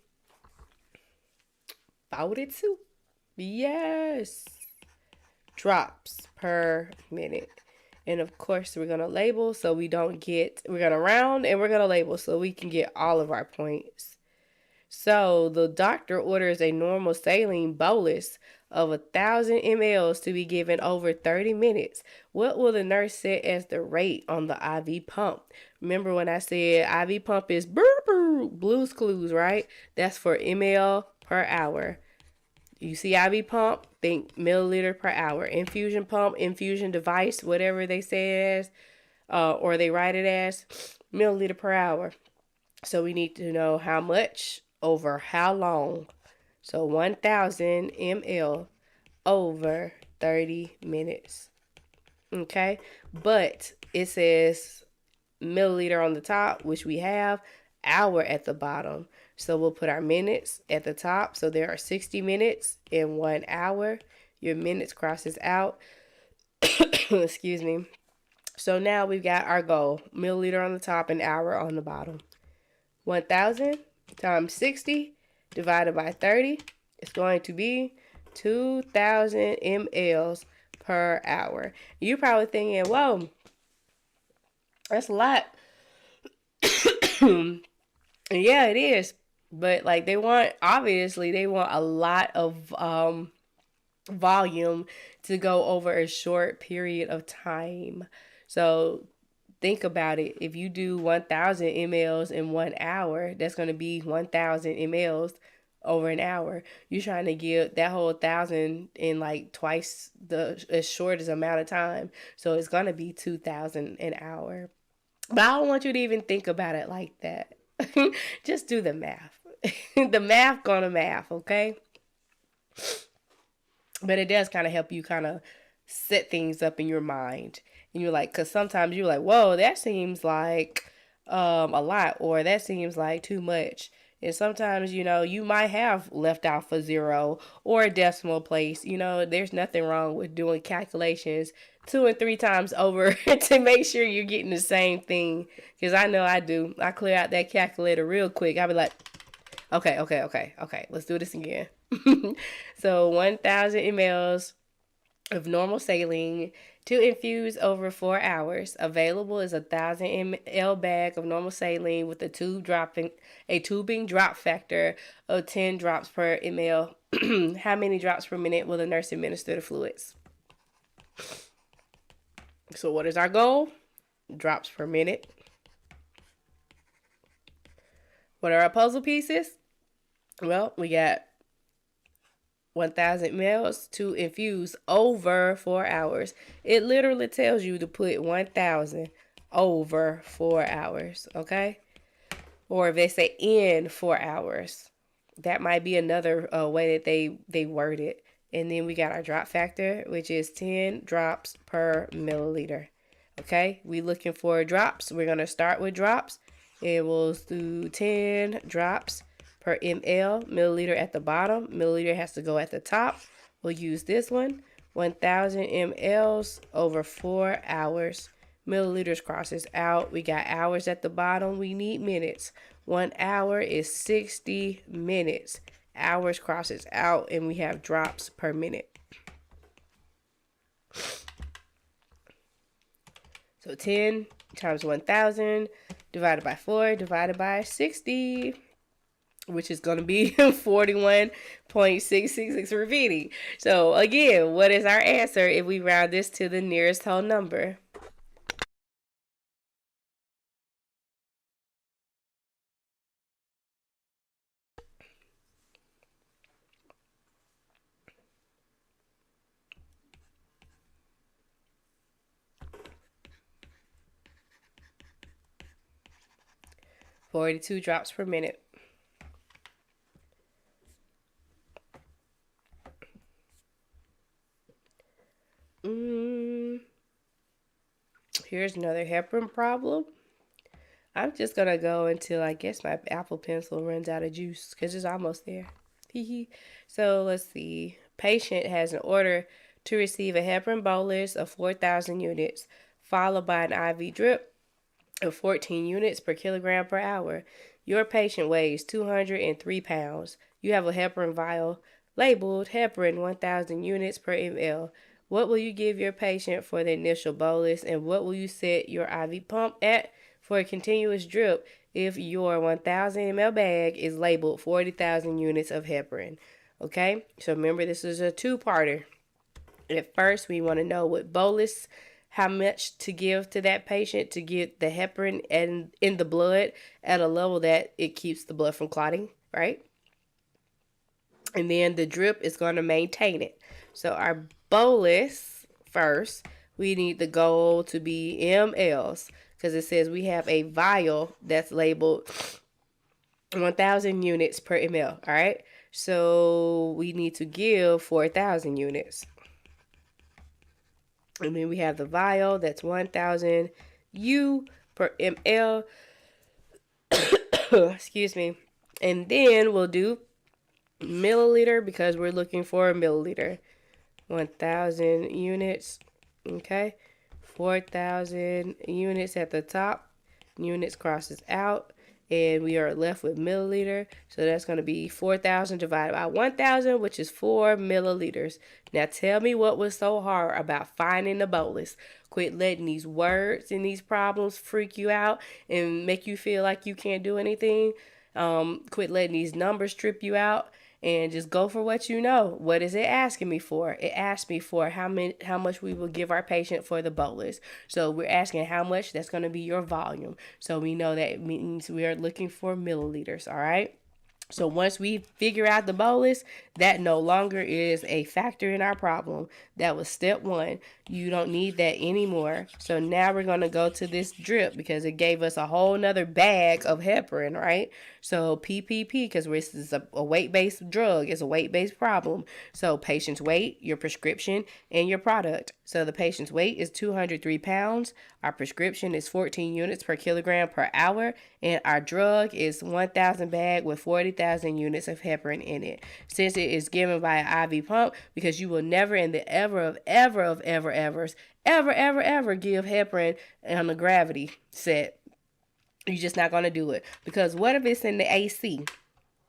42. Yes. Drops per minute. And of course, we're going to label so we don't get, we're going to round and we're going to label so we can get all of our points. So the doctor orders a normal saline bolus of 1,000 mLs to be given over 30 minutes. What will the nurse set as the rate on the IV pump? Remember when I said IV pump is Blue's Clues, right? That's for ml per hour. You see IV pump, think milliliter per hour. Infusion pump, infusion device, whatever they say it as, or they write it as, milliliter per hour. So we need to know how much over how long. So 1,000 ml over 30 minutes. Okay, but it says milliliter on the top, which we have, hour at the bottom. So we'll put our minutes at the top. So there are 60 minutes in 1 hour. Your minutes crosses out. Excuse me. So now we've got our goal. Milliliter on the top and hour on the bottom. 1,000 times 60 divided by 30 is going to be 2,000 mLs per hour. You're probably thinking, whoa, that's a lot. Yeah, it is. But like they want a lot of volume to go over a short period of time. So think about it. If you do 1,000 mLs in 1 hour, that's going to be 1,000 mLs over an hour. You're trying to give that whole 1,000 in like twice the as shortest amount of time. So it's going to be 2,000 an hour. But I don't want you to even think about it like that. Just do the math. The math gonna math, okay? But it does kind of help you kind of set things up in your mind. And you're like, because sometimes you're like, whoa, that seems like a lot, or that seems like too much. And sometimes, you might have left out for zero or a decimal place. There's nothing wrong with doing calculations 2 and 3 times over to make sure you're getting the same thing. Because I know I do. I clear out that calculator real quick. I'll be like, okay, let's do this again. So 1,000 mLs of normal saline to infuse over 4 hours. Available is 1,000 ml bag of normal saline with a tubing drop factor of 10 drops per ml. How many drops per minute will the nurse administer the fluids? So what is our goal? drops per minute. What are our puzzle pieces? Well, we got 1,000 ml to infuse over 4 hours. It literally tells you to put 1,000 over 4 hours, okay? Or if they say in 4 hours, that might be another way that they word it. And then we got our drop factor, which is 10 drops per milliliter. Okay, we looking for drops. We're going to start with drops. And we'll do 10 drops per ml, milliliter at the bottom. Milliliter has to go at the top. We'll use this one, 1,000 mLs over 4 hours. Milliliters crosses out. We got hours at the bottom. We need minutes. 1 hour is 60 minutes. Hours crosses out, and we have drops per minute. So 10 times 1,000 divided by 4 divided by 60, which is going to be 41.666 repeating. So again, what is our answer if we round this to the nearest whole number? .42 drops per minute. Here's another heparin problem. I'm just going to go until I guess my Apple Pencil runs out of juice because it's almost there. So let's see. Patient has an order to receive a heparin bolus of 4,000 units, followed by an IV drip of 14 units per kilogram per hour. Your patient weighs 203 pounds. You have a heparin vial labeled heparin 1,000 units per ml. What will you give your patient for the initial bolus, and what will you set your IV pump at for a continuous drip if your 1,000 ml bag is labeled 40,000 units of heparin? Okay, so remember this is a two-parter. At first, we want to know what bolus, how much to give to that patient to get the heparin in the blood at a level that it keeps the blood from clotting, right? And then the drip is going to maintain it. So our bolus first, we need the goal to be mLs because it says we have a vial that's labeled 1,000 units per ml. All right. So we need to give 4,000 units. And then we have the vial that's 1,000 U per ml. Excuse me. And then we'll do milliliter because we're looking for a milliliter. 1,000 units. Okay. 4,000 units at the top. Units crosses out. And we are left with milliliter. So that's going to be 4,000 divided by 1,000, which is 4 milliliters. Now tell me what was so hard about finding the bolus. Quit letting these words and these problems freak you out and make you feel like you can't do anything. Quit letting these numbers strip you out. And just go for what you know. What is it asking me for? It asked me for how much we will give our patient for the bolus. So we're asking how much. That's going to be your volume. So we know that means we are looking for milliliters. All right. So once we figure out the bolus, that no longer is a factor in our problem. That was step one. You don't need that anymore. So now we're going to go to this drip because it gave us a whole nother bag of heparin, right? So PPP, because this is a weight-based drug, it's a weight-based problem. So patient's weight, your prescription, and your product. So the patient's weight is 203 pounds. Our prescription is 14 units per kilogram per hour. And our drug is 1,000 bag with 40,000 units of heparin in it. Since it is given by an IV pump, because you will never in the ever give heparin on a gravity set. You're just not going to do it. Because what if it's in the AC,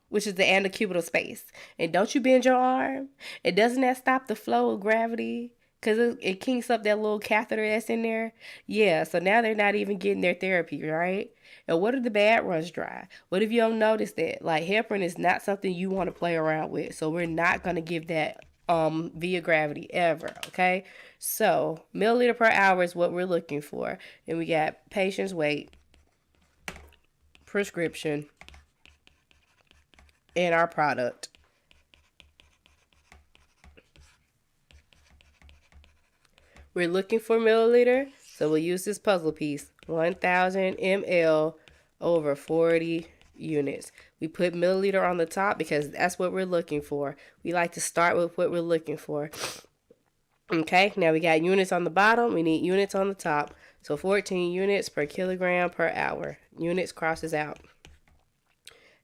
which is the antecubital space? And don't you bend your arm? And doesn't that stop the flow of gravity? Because it kinks up that little catheter that's in there. Yeah, so now they're not even getting their therapy, right? And what if the bad runs dry? What if you don't notice that? Like, heparin is not something you want to play around with. So we're not going to give that via gravity ever. Okay, so milliliter per hour is what we're looking for, and we got patient's weight, prescription, and our product. We're looking for milliliter, so we'll use this puzzle piece. 1,000 ml over 40 units. We put milliliter on the top because that's what we're looking for. We like to start with what we're looking for. Okay, now we got units on the bottom. We need units on the top. So 14 units per kilogram per hour. Units crosses out.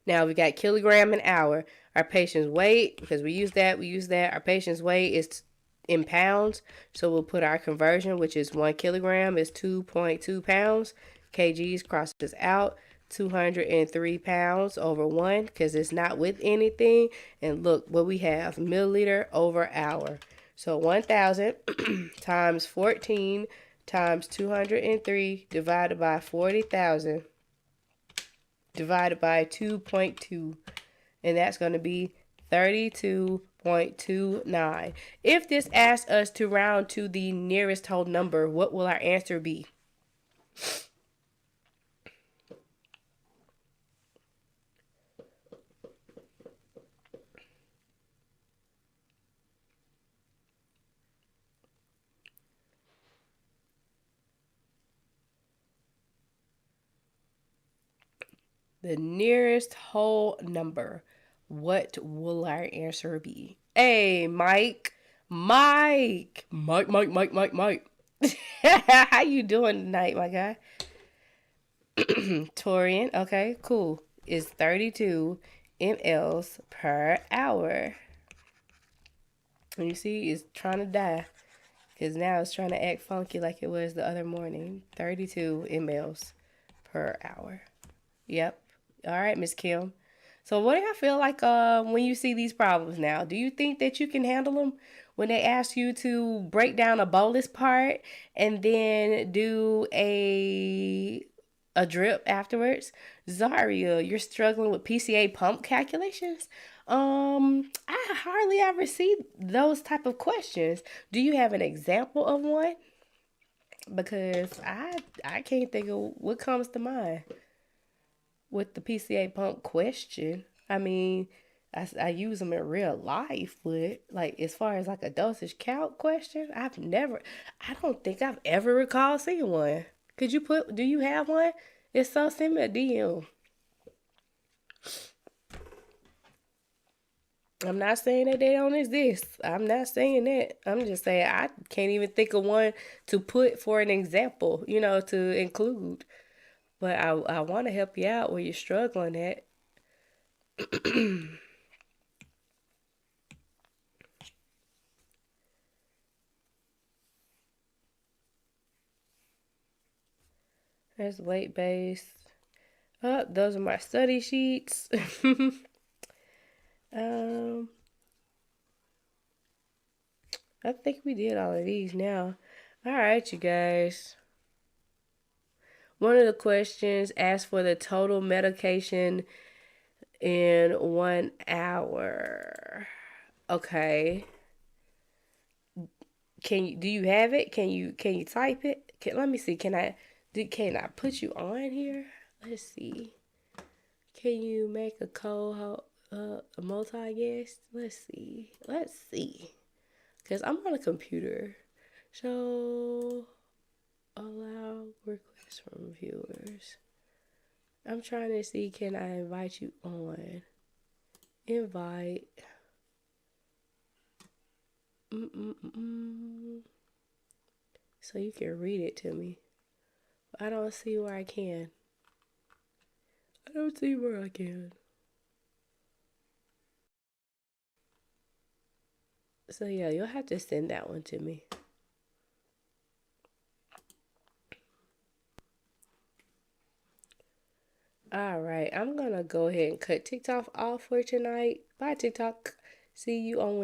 Now we got kilogram an hour. Our patient's weight, because we use that. Our patient's weight is in pounds. So we'll put our conversion, which is 1 kilogram is 2.2 pounds. Kgs crosses out. 203 pounds over 1 because it's not with anything. And look what we have, milliliter over hour. So 1,000 times 14 times 203 divided by 40,000 divided by 2.2. And that's going to be 32.29. If this asks us to round to the nearest whole number, what will our answer be? The nearest whole number. What will our answer be? Hey, Mike. Mike. How you doing tonight, my guy? Torian. Okay, cool. Is 32 mLs per hour. And you see, it's trying to die. Because now it's trying to act funky like it was the other morning. 32 mLs per hour. Yep. All right, Miss Kim. So what do you feel like when you see these problems now? Do you think that you can handle them when they ask you to break down a bolus part and then do a drip afterwards? Zaria, you're struggling with PCA pump calculations? I hardly ever see those type of questions. Do you have an example of one? Because I can't think of what comes to mind with the PCA pump question. I mean, I use them in real life, but like as far as like a dosage count question, I don't think I've ever recalled seeing one. Do you have one? If so, send me a DM. I'm not saying that they don't exist. I'm not saying that. I'm just saying I can't even think of one to put for an example, to include. But I want to help you out where you're struggling at. That's weight-based. Oh, those are my study sheets. I think we did all of these now. All right, you guys. One of the questions asked for the total medication in 1 hour. Okay. Do you have it? Can you type it? Let me see. Can I put you on here? Let's see. Can you make a a multi-guest? Let's see. Because I'm on a computer. So, allow requests from viewers. I'm trying to see, can I invite you on? Invite. So you can read it to me. I don't see where I can. So yeah, you'll have to send that one to me. All right, I'm gonna go ahead and cut TikTok off for tonight. Bye, TikTok. See you on